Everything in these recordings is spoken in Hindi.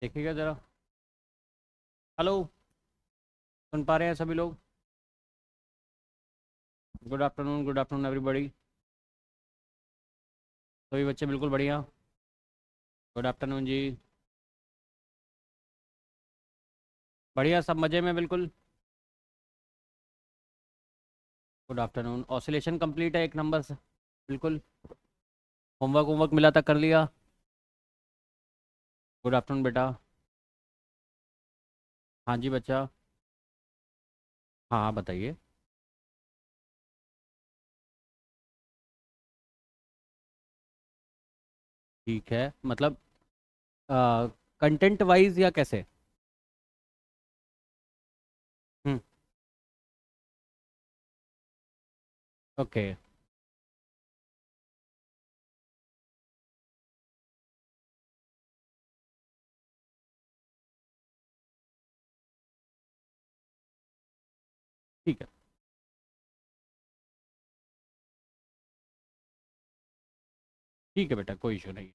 देखिएगा जरा। हेलो, सुन पा रहे हैं सभी लोग? Good afternoon everybody. सभी बच्चे बिल्कुल बढ़िया। गुड आफ्टरनून जी। बढ़िया, सब मज़े में बिल्कुल। Good afternoon. ऑसिलेशन कंप्लीट है एक नंबर से बिल्कुल। होमवर्क मिला था, कर लिया? गुड आफ्टरनून बेटा। हाँ जी बच्चा। हाँ हाँ बताइए। ठीक है, मतलब कंटेंट वाइज या कैसे? हम्म। ओके। ठीक है। ठीक है बेटा, कोई इशू नहीं।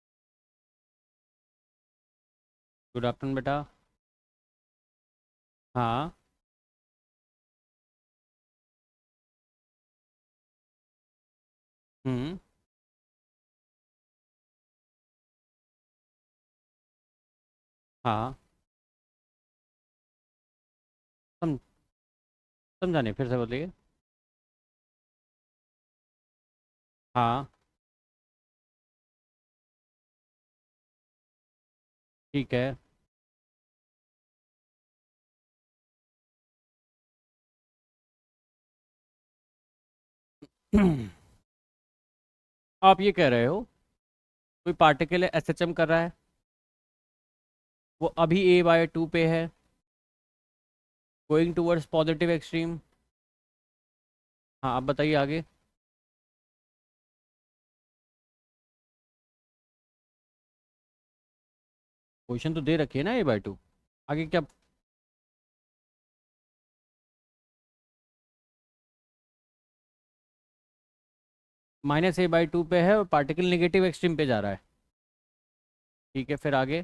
गुड आफ्टरनून बेटा। हाँ। हम्म। हाँ। सम समझा नहीं, फिर से बोलिए। हाँ। ठीक है। आप ये कह रहे हो कोई पार्टिकल एसएचएम कर रहा है, वो अभी A/2 पे है, गोइंग टूवर्ड्स पॉजिटिव एक्सट्रीम। हाँ, आप बताइए आगे। पोजीशन तो दे रखी है ना A/2। आगे क्या? -A/2 पे है और पार्टिकल नेगेटिव एक्सट्रीम पे जा रहा है। ठीक है, फिर आगे।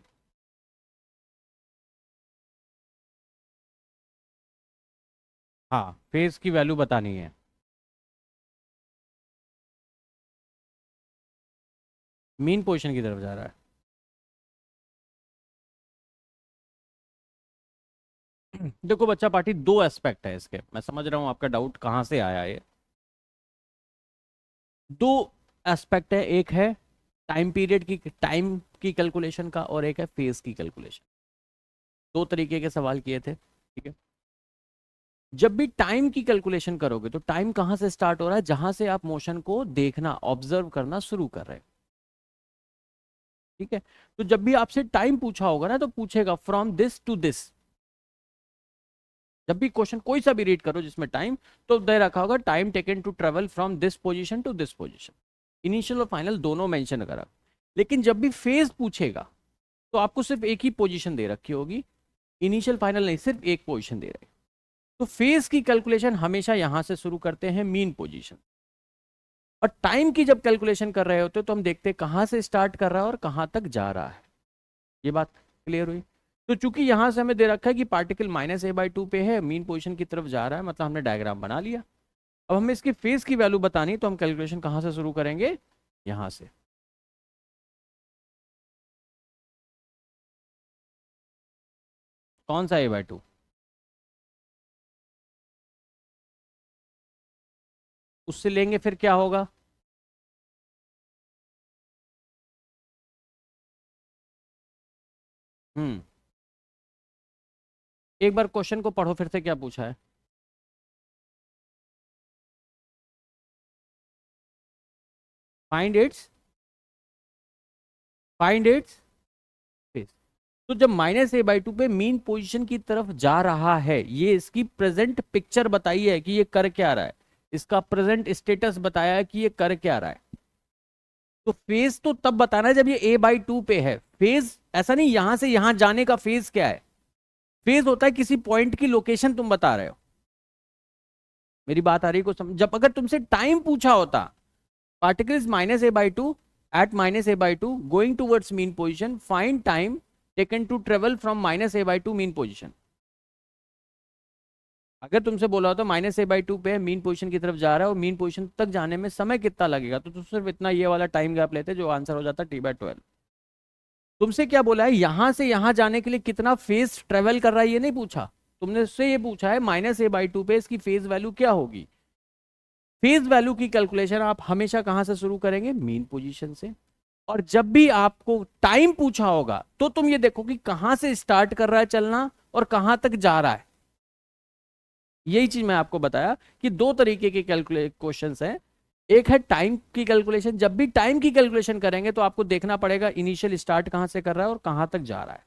हाँ, फेज की वैल्यू बतानी है। मीन पोजीशन की तरफ जा रहा है। देखो बच्चा पार्टी, दो एस्पेक्ट है इसके। मैं समझ रहा हूँ आपका डाउट कहाँ से आया ये। दो एस्पेक्ट है, एक है टाइम पीरियड की, टाइम की कैलकुलेशन का, और एक है फेज की कैलकुलेशन। दो तरीके के सवाल किए थे, ठीक है। जब भी टाइम की कैलकुलेशन करोगे तो टाइम कहां से स्टार्ट हो रहा है? जहां से आप मोशन को देखना, ऑब्जर्व करना शुरू कर रहे हैं, ठीक है। तो जब भी आपसे टाइम पूछा होगा ना, तो पूछेगा फ्रॉम दिस टू दिस। जब भी क्वेश्चन कोई सा भी रीड करो जिसमें टाइम, तो दे रखा होगा time taken to travel from this position to this position. Initial और फाइनल दोनों मेंशन करा। लेकिन जब भी फेज पूछेगा तो आपको सिर्फ एक ही पोजीशन दे रखी होगी। इनिशियल फाइनल नहीं, सिर्फ एक पोजीशन दे रहे। तो फेज की कैलकुलेशन हमेशा यहां से शुरू करते हैं, मीन पोजीशन। और टाइम की जब कैलकुलेशन कर रहे होते हैं तो हम देखते हैं कहां से स्टार्ट कर रहा है और कहां तक जा रहा है। ये बात क्लियर हुई? तो चूंकि यहां से हमें दे रखा है कि पार्टिकल -A/2 पे है, मीन पोजीशन की तरफ जा रहा है, मतलब हमने डायग्राम बना लिया। अब हमें इसकी फेज की वैल्यू बतानी, तो हम कैलकुलेशन कहां से शुरू करेंगे? यहां से। कौन सा A/2? उससे लेंगे फिर क्या होगा? हम्म। एक बार क्वेश्चन को पढ़ो फिर से, क्या पूछा है? Find its phase. तो जब -A/2 पे मीन पोजीशन की तरफ जा रहा है, ये इसकी प्रेजेंट पिक्चर बताई है कि ये कर क्या रहा है, इसका प्रेजेंट स्टेटस बताया है कि ये कर क्या रहा है। तो फेज तो तब बताना है जब ये A/2 पे है। फेज ऐसा नहीं यहां से यहां जाने का फेज क्या है। फेज होता है किसी पॉइंट की लोकेशन तुम बता रहे हो। मेरी बात आ रही को समझ? जब अगर तुमसे टाइम पूछा होता, particle is -A/2 at -A/2 going towards mean position, find time taken to travel from -a/2 mean position. अगर तुमसे बोला हो तो -a/2 पे मीन पोजीशन की तरफ जा रहा है और मीन पोजीशन तक जाने में समय कितना लगेगा, तो तुम सिर्फ इतना ये वाला टाइम गैप लेते जो आंसर हो जाता t/12। तुमसे क्या बोला है, यहां से यहां जाने के लिए कितना फेज ट्रेवल कर रहा है ये नहीं पूछा, तुमने उससे ये पूछा है -a/2 पे इसकी फेज वैल्यू क्या होगी। फेज वैल्यू की कैलकुलेशन आप हमेशा कहां से शुरू करेंगे, मीन पोजीशन से। और जब भी आपको टाइम पूछा होगा तो तुम ये देखो कि कहां से स्टार्ट कर रहा है चलना और कहां तक जा रहा है। यही चीज मैं आपको बताया कि दो तरीके के क्वेश्चंस हैं। एक है टाइम की कैलकुलेशन, जब भी टाइम की कैलकुलेशन करेंगे तो आपको देखना पड़ेगा इनिशियल स्टार्ट कहां से कर रहा है और कहां तक जा रहा है।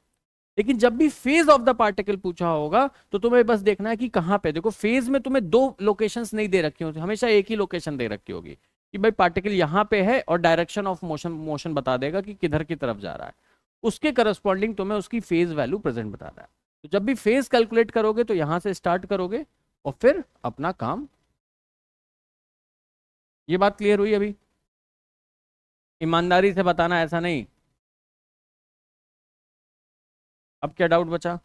लेकिन जब भी फेज ऑफ द पार्टिकल पूछा होगा तो तुम्हें बस देखना है कि कहां पे। देखो फेज में तुम्हें दो लोकेशंस नहीं दे रखी होती, हमेशा एक ही लोकेशन दे रखी होगी कि भाई पार्टिकल यहां पे है और डायरेक्शन ऑफ मोशन मोशन बता देगा कि किधर की तरफ जा रहा है। उसके करस्पॉन्डिंग तुम्हें उसकी फेज वैल्यू प्रेजेंट बता रहा है। तो जब भी फेज कैलकुलेट करोगे तो यहां से स्टार्ट करोगे और फिर अपना काम। ये बात क्लियर हुई अभी? ईमानदारी से बताना, ऐसा नहीं। अब क्या डाउट बचा?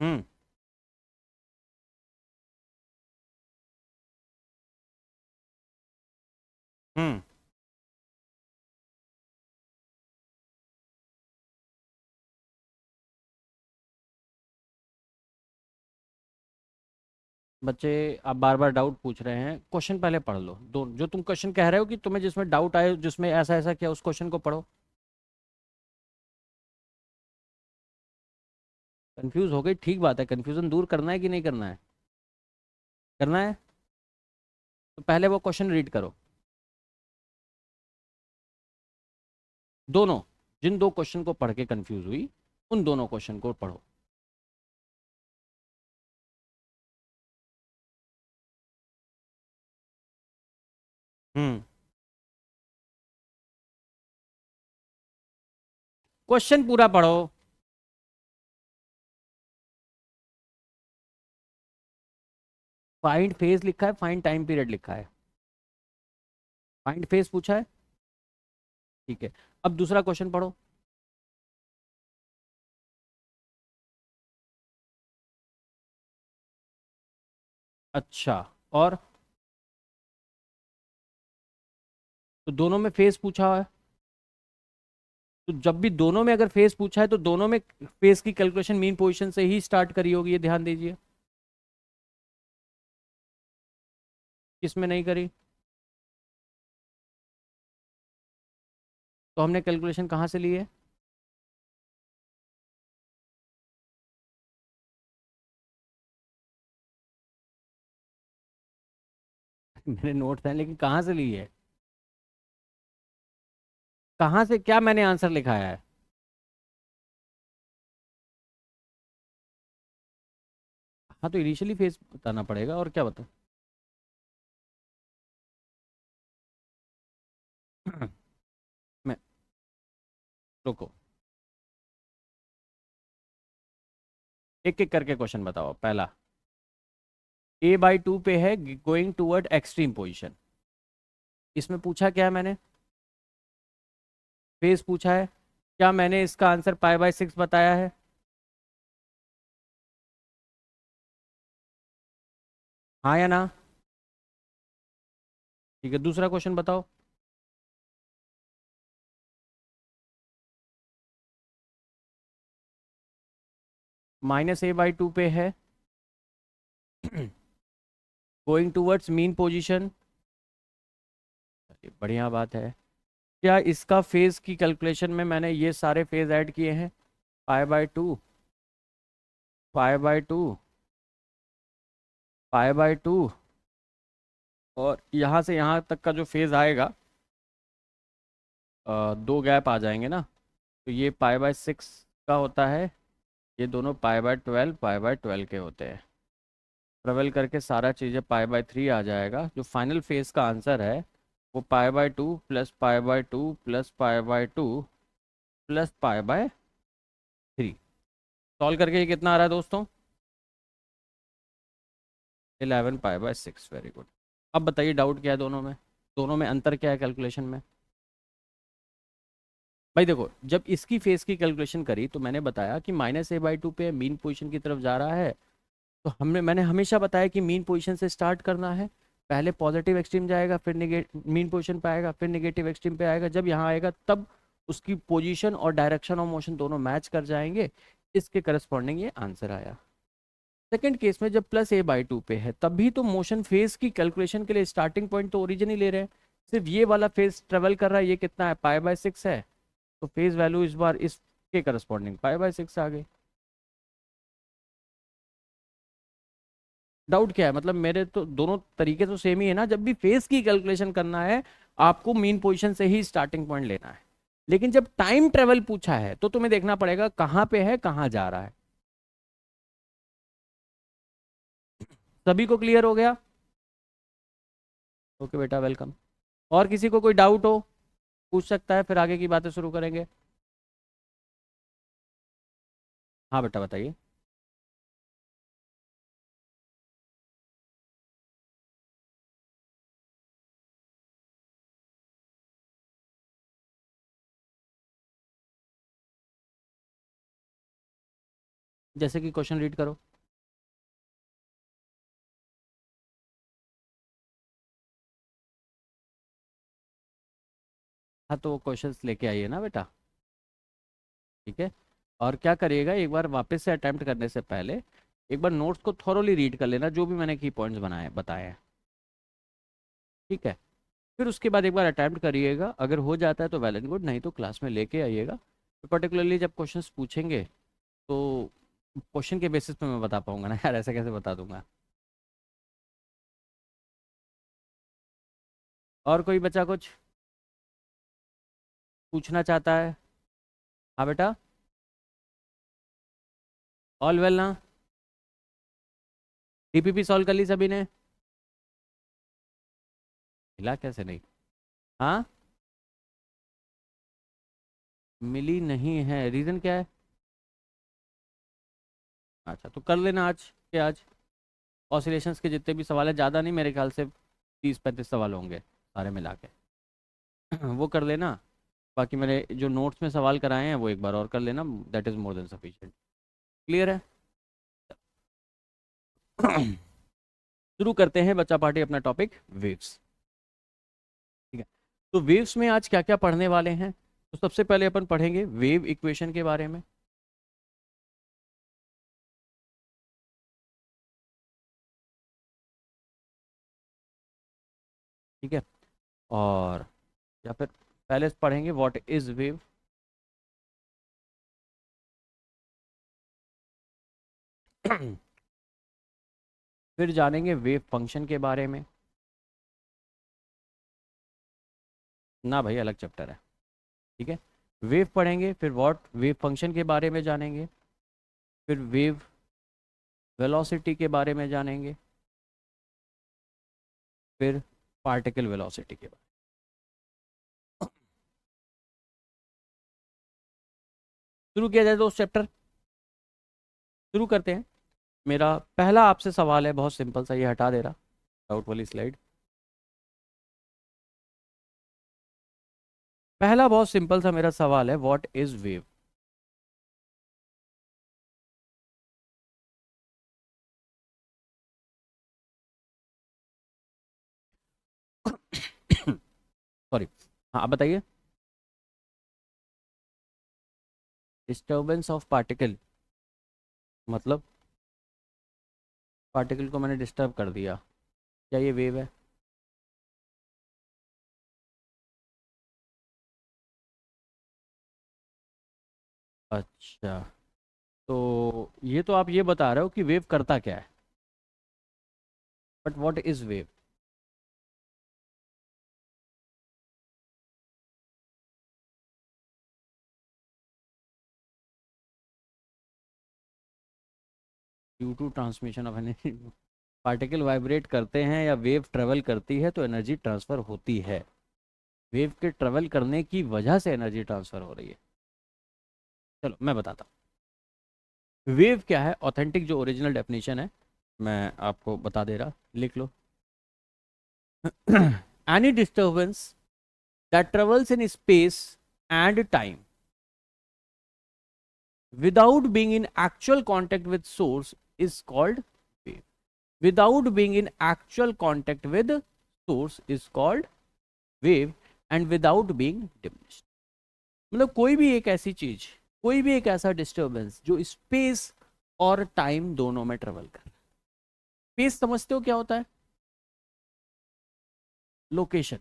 हम्म। हम्म। बच्चे आप बार बार डाउट पूछ रहे हैं, क्वेश्चन पहले पढ़ लो। दो जो तुम क्वेश्चन कह रहे हो कि तुम्हें जिसमें डाउट आए, जिसमें ऐसा ऐसा किया, उस क्वेश्चन को पढ़ो। कंफ्यूज हो गई, ठीक बात है। कंफ्यूजन दूर करना है कि नहीं करना है? करना है। तो पहले वो क्वेश्चन रीड करो, दोनों। जिन दो क्वेश्चन को पढ़ के कंफ्यूज हुई उन दोनों क्वेश्चन को पढ़ो। हम्म। क्वेश्चन पूरा पढ़ो। फाइंड फेज लिखा है, फाइंड टाइम पीरियड लिखा है। फाइंड फेज पूछा है, ठीक है। अब दूसरा क्वेश्चन पढ़ो। अच्छा। और तो दोनों में फेज पूछा है, तो जब भी दोनों में अगर फेज पूछा है तो दोनों में फेज की कैलकुलेशन मीन पोजीशन से ही स्टार्ट करी होगी, ये ध्यान दीजिए। किसमें नहीं करी? तो हमने कैलकुलेशन कहाँ से ली है? मेरे नोट्स हैं, लेकिन कहाँ से ली है? कहाँ से, क्या मैंने आंसर लिखाया है? हाँ, तो इनिशियली फेज बताना पड़ेगा, और क्या बता। मैं, रुको, एक एक करके क्वेश्चन बताओ। पहला, a/2 पे है गोइंग टूवर्ड एक्सट्रीम पोजीशन। इसमें पूछा क्या है मैंने? फेज पूछा है। क्या मैंने इसका आंसर π/6 बताया है? हाँ या ना? ठीक है, दूसरा क्वेश्चन बताओ। -a/2 पे है गोइंग टूवर्ड्स मीन पोजीशन। बढ़िया बात है। क्या इसका फेज की कैलकुलेशन में मैंने ये सारे फेज ऐड किए हैं? π/2, π/2, π/2, और यहाँ से यहाँ तक का जो फेज आएगा, दो गैप आ जाएंगे ना, तो ये π/6 का होता है, ये दोनों π/12, π/12 के होते हैं। ट्रेवल करके सारा चीज़ें π/3 आ जाएगा। जो फाइनल फेज का आंसर है वो π/2 प्लस π/2 प्लस π/2 प्लस π/3। सॉल्व करके ये कितना आ रहा है दोस्तों? 11 π/6। Very good. अब बताइए डाउट क्या है दोनों में अंतर क्या है कैलकुलेशन में? भाई देखो, जब इसकी फेस की कैलकुलेशन करी तो मैंने बताया कि -a/2 पे मीन पोजीशन की तरफ जा रहा है, तो मैंने हमेशा बताया कि मीन पोजीशन से स्टार्ट करना है। पहले पॉजिटिव एक्सट्रीम जाएगा, फिर मीन पोजीशन पे आएगा, फिर नेगेटिव एक्सट्रीम पे आएगा। जब यहाँ आएगा तब उसकी पोजीशन और डायरेक्शन ऑफ मोशन दोनों मैच कर जाएंगे। इसके करस्पॉन्डिंग ये आंसर आया। सेकंड केस में जब +a/2 पे है, तभी तो मोशन फेज की कैलकुलेशन के लिए स्टार्टिंग पॉइंट तो ओरिजिन ही ले रहे हैं। सिर्फ ये वाला फेज ट्रेवल कर रहा है, ये कितना है, π/6 है। तो फेज वैल्यू इस बार इसके करस्पॉन्डिंग π/6 आ गई। डाउट क्या है? मतलब मेरे तो दोनों तरीके तो सेम ही है ना। जब भी फेज की कैलकुलेशन करना है, आपको मीन पोजीशन से ही स्टार्टिंग पॉइंट लेना है। लेकिन जब टाइम ट्रेवल पूछा है तो तुम्हें देखना पड़ेगा कहाँ पे है, कहाँ जा रहा है। सभी को क्लियर हो गया? ओके बेटा, वेलकम। और किसी को कोई डाउट हो पूछ सकता है, फिर आगे की बातें शुरू करेंगे। हाँ बेटा बताइए। जैसे कि क्वेश्चन रीड करो। हाँ तो वो क्वेश्चंस लेके आइए ना बेटा। ठीक है। और क्या करिएगा, एक बार वापस से अटेम्प्ट करने से पहले एक बार नोट्स को थॉरोली रीड कर लेना, जो भी मैंने की पॉइंट्स बनाए बताए हैं। ठीक है। फिर उसके बाद एक बार अटैम्प्ट करिएगा, अगर हो जाता है तो वेल एंड गुड, नहीं तो क्लास में लेके आइएगा। तो पर्टिकुलरली जब क्वेश्चंस पूछेंगे तो क्वेश्चन के बेसिस पे मैं बता पाऊंगा ना यार, ऐसे कैसे बता दूंगा। और कोई बच्चा कुछ पूछना चाहता है? हाँ बेटा, ऑल वेल ना? डीपीपी सॉल्व कर ली सभी ने? मिला कैसे नहीं? हाँ, मिली नहीं है, रीज़न क्या है? अच्छा तो कर लेना आज के आज। ऑसिलेशंस के जितने भी सवाल है, ज़्यादा नहीं, मेरे ख्याल से 30-35 सवाल होंगे सारे मिला के। वो कर लेना। बाकी मैंने जो नोट्स में सवाल कराए हैं वो एक बार और कर लेना, that is more than sufficient. Clear है? शुरू करते हैं बच्चा पार्टी अपना टॉपिक वेव्स। ठीक है। तो वेव्स में आज क्या क्या पढ़ने वाले हैं? तो सबसे पहले अपन पढ़ेंगे वेव इक्वेशन के बारे में। ठीक है। और या फिर पहले पढ़ेंगे व्हाट इज वेव। फिर जानेंगे वेव फंक्शन के बारे में। ना भाई, अलग चैप्टर है। ठीक है। वेव पढ़ेंगे, फिर व्हाट वेव फंक्शन के बारे में जानेंगे, फिर वेव वेलोसिटी के बारे में जानेंगे, फिर पार्टिकल वेलोसिटी के बारे में। शुरू किया जाए दोस्त चैप्टर। शुरू करते हैं। मेरा पहला आपसे सवाल है, बहुत सिंपल सा, ये हटा दे रहा डाउट वाली स्लाइड। पहला बहुत सिंपल सा मेरा सवाल है, व्हाट इज वेव। सॉरी। हाँ आप बताइए। डिस्टर्बेंस ऑफ पार्टिकल मतलब पार्टिकल को मैंने डिस्टर्ब कर दिया, क्या ये वेव है? अच्छा, तो ये तो आप ये बता रहे हो कि वेव करता क्या है, but what is wave? Due to transmission of energy. Particle vibrate करते हैं या वेव ट्रेवल करती है तो एनर्जी ट्रांसफर होती है। वेव के ट्रेवल करने की वजह से एनर्जी ट्रांसफर हो रही है। चलो मैं बताता हूँ वेव क्या है। ऑथेंटिक जो ओरिजिनल डेफिनेशन है मैं आपको बता दे रहा, लिख लो। Any disturbance that travels in space and time without being in actual contact with source is called wave. Without being in actual contact with source is called wave and without being diminished. मतलब कोई भी एक ऐसी चीज, कोई भी एक ऐसा डिस्टर्बेंस जो स्पेस और टाइम दोनों में ट्रेवल कर। स्पेस समझते हो क्या होता है? लोकेशन।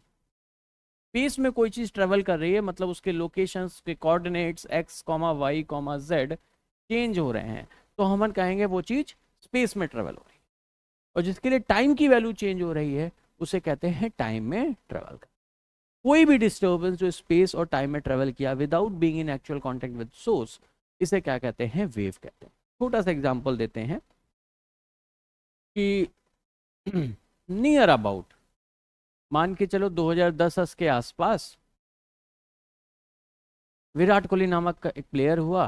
स्पेस में कोई चीज ट्रेवल कर रही है मतलब उसके लोकेशंस के coordinates x comma y comma z change हो रहे हैं, तो हम कहेंगे वो चीज स्पेस में ट्रेवल हो रही है। और जिसके लिए टाइम की वैल्यू चेंज हो रही है उसे कहते हैं टाइम में ट्रेवल कर। कोई भी डिस्टर्बेंस जो स्पेस और टाइम में ट्रेवल किया without being in actual contact with source, इसे क्या कहते हैं? वेव कहते हैं। छोटा सा एग्जांपल देते हैं कि नियर अबाउट मान के चलो 2010 के आसपास विराट कोहली नामक का एक प्लेयर हुआ,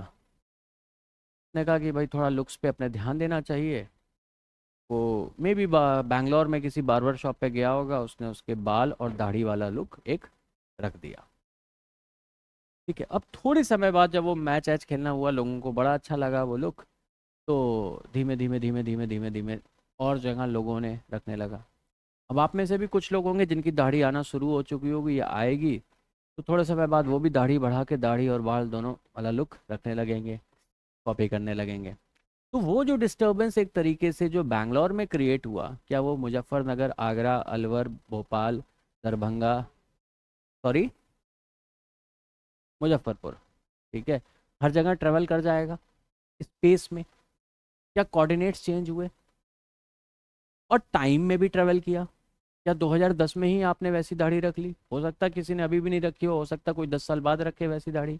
ने कहा कि भाई थोड़ा लुक्स पे अपने ध्यान देना चाहिए। वो मे बी बैंगलोर में किसी बार्बर शॉप पे गया होगा, उसने उसके बाल और दाढ़ी वाला लुक एक रख दिया। ठीक है, अब थोड़े समय बाद जब वो मैच ऐच खेलना हुआ, लोगों को बड़ा अच्छा लगा वो लुक, तो धीमे धीमे धीमे धीमे धीमे धीमे और जगह लोगों ने रखने लगा। अब आप में से भी कुछ लोग होंगे जिनकी दाढ़ी आना शुरू हो चुकी होगी या आएगी, तो थोड़े समय बाद वो भी दाढ़ी बढ़ा के दाढ़ी और बाल दोनों वाला लुक रखने लगेंगे, कॉपी करने लगेंगे। तो वो जो डिस्टर्बेंस एक तरीके से जो बैंगलोर में क्रिएट हुआ, क्या वो मुजफ्फरनगर, आगरा, अलवर, भोपाल, दरभंगा, सॉरी मुजफ्फरपुर, ठीक है, हर जगह ट्रेवल कर जाएगा स्पेस में? क्या कोऑर्डिनेट्स चेंज हुए? और टाइम में भी ट्रेवल किया? क्या 2010 में ही आपने वैसी दाढ़ी रख ली? हो सकता है किसी ने अभी भी नहीं रखी हो सकता कोई 10 साल बाद रखे वैसी दाढ़ी।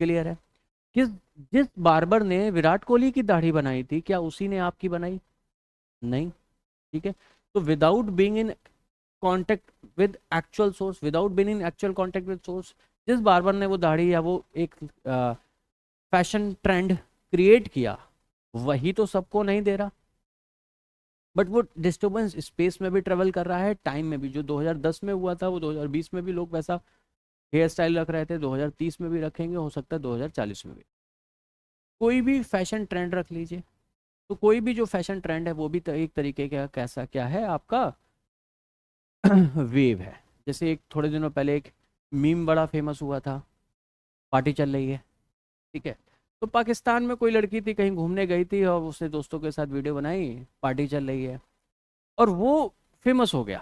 क्लियर है? किस जिस बार्बर ने विराट कोहली की दाढ़ी बनाई थी, क्या उसी ने आपकी बनाई? नहीं। ठीक है, तो without being in contact with actual source, without being in actual contact with source, जिस बार्बर ने वो दाढ़ी या वो एक फैशन ट्रेंड क्रिएट किया, वही तो सबको नहीं दे रहा। बट वो डिस्टर्बेंस स्पेस में भी ट्रेवल कर रहा है, टाइम में भी। जो 2010 में हुआ था वो 2020 में भी लोग वैसा हेयर स्टाइल रख रहे थे, 2030 में भी रखेंगे, हो सकता है 2040 में भी। कोई भी फैशन ट्रेंड रख लीजिए, तो कोई भी जो फैशन ट्रेंड है वो भी एक तरीके का कैसा क्या है आपका वेव है। जैसे एक थोड़े दिनों पहले एक मीम बड़ा फेमस हुआ था, पार्टी चल रही है, ठीक है, तो पाकिस्तान में कोई लड़की थी, कहीं घूमने गई थी और उसने दोस्तों के साथ वीडियो बनाई, पार्टी चल रही है, और वो फेमस हो गया।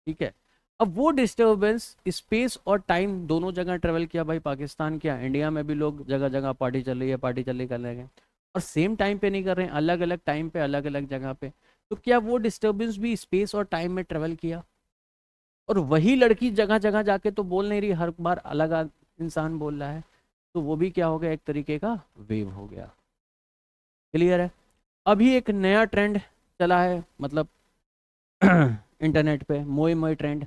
ठीक है, अब वो डिस्टर्बेंस स्पेस और टाइम दोनों जगह ट्रेवल किया भाई, पाकिस्तान क्या इंडिया में भी लोग जगह जगह पार्टी चल रही है, पार्टी चल रही कर रहे हैं, और सेम टाइम पे नहीं कर रहे हैं, अलग अलग टाइम पे अलग अलग जगह पे। तो क्या वो डिस्टर्बेंस भी स्पेस और टाइम में ट्रेवल किया? और वही लड़की जगह जगह जाके तो बोल नहीं रही, हर बार अलग इंसान बोल रहा है, तो वो भी क्या हो गया? एक तरीके का वेव हो गया। क्लियर है? अभी एक नया ट्रेंड चला है, मतलब इंटरनेट पे मोई मोई ट्रेंड।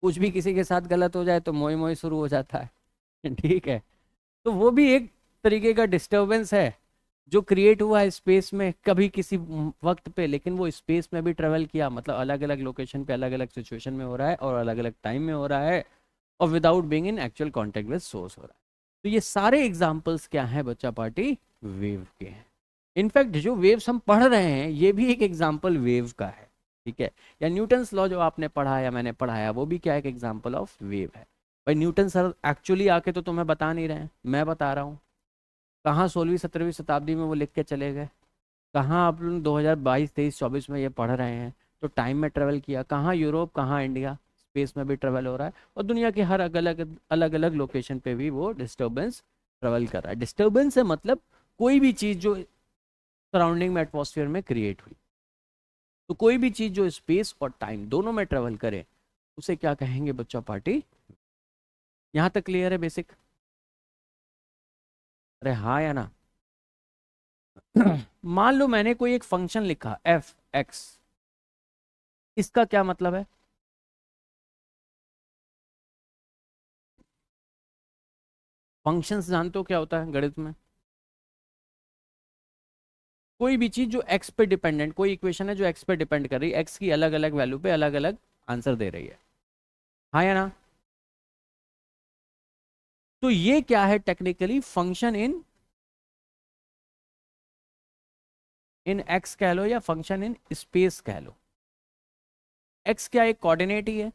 कुछ भी किसी के साथ गलत हो जाए तो मोई मोई शुरू हो जाता है ठीक है, तो वो भी एक तरीके का डिस्टरबेंस है जो क्रिएट हुआ है स्पेस में कभी किसी वक्त पे, लेकिन वो स्पेस में भी ट्रेवल किया, मतलब अलग अलग लोकेशन पे अलग अलग सिचुएशन में हो रहा है और अलग अलग टाइम में हो रहा है, और without being in actual contact with source हो रहा है। तो ये सारे एग्जांपल्स क्या हैं बच्चा पार्टी? वेव के हैं। इनफैक्ट जो वेव्स हम पढ़ रहे हैं ये भी एक एग्जांपल वेव का है। ठीक है, या न्यूटन्स लॉ जो आपने पढ़ा या मैंने पढ़ाया वो भी क्या एक एग्जांपल ऑफ वेव है। भाई न्यूटन सर एक्चुअली आके तो तुम्हें बता नहीं रहे हैं, मैं बता रहा हूँ। कहाँ 16वीं 17वीं शताब्दी में वो लिख के चले गए, कहाँ आप लोग 2022 23 24 में ये पढ़ रहे हैं, तो टाइम में ट्रेवल किया, कहाँ यूरोप कहाँ इंडिया, स्पेस में भी ट्रेवल हो रहा है, और दुनिया के हर अलग अलग लोकेशन पे भी वो डिस्टर्बेंस ट्रेवल कर रहा है। डिस्टर्बेंस है मतलब कोई भी चीज़ जो सराउंडिंग में एटमॉस्फेयर में क्रिएट हुई, तो कोई भी चीज़ जो स्पेस और टाइम दोनों में ट्रेवल करे उसे क्या कहेंगे बच्चा पार्टी? यहाँ तक क्लियर है बेसिक? अरे हाँ या ना? मान लो मैंने कोई एक फंक्शन लिखा एफ एक्स, इसका क्या मतलब है? फंक्शंस जानते हो क्या होता है गणित में? कोई भी चीज जो एक्स पे डिपेंडेंट, कोई इक्वेशन है जो एक्स पे डिपेंड कर रही है, एक्स की अलग अलग वैल्यू पे अलग अलग आंसर दे रही है, हाँ या ना? तो ये क्या है टेक्निकली, फंक्शन इन एक्स कह लो या फंक्शन इन स्पेस कह लो। एक्स क्या एक कोऑर्डिनेट ही है,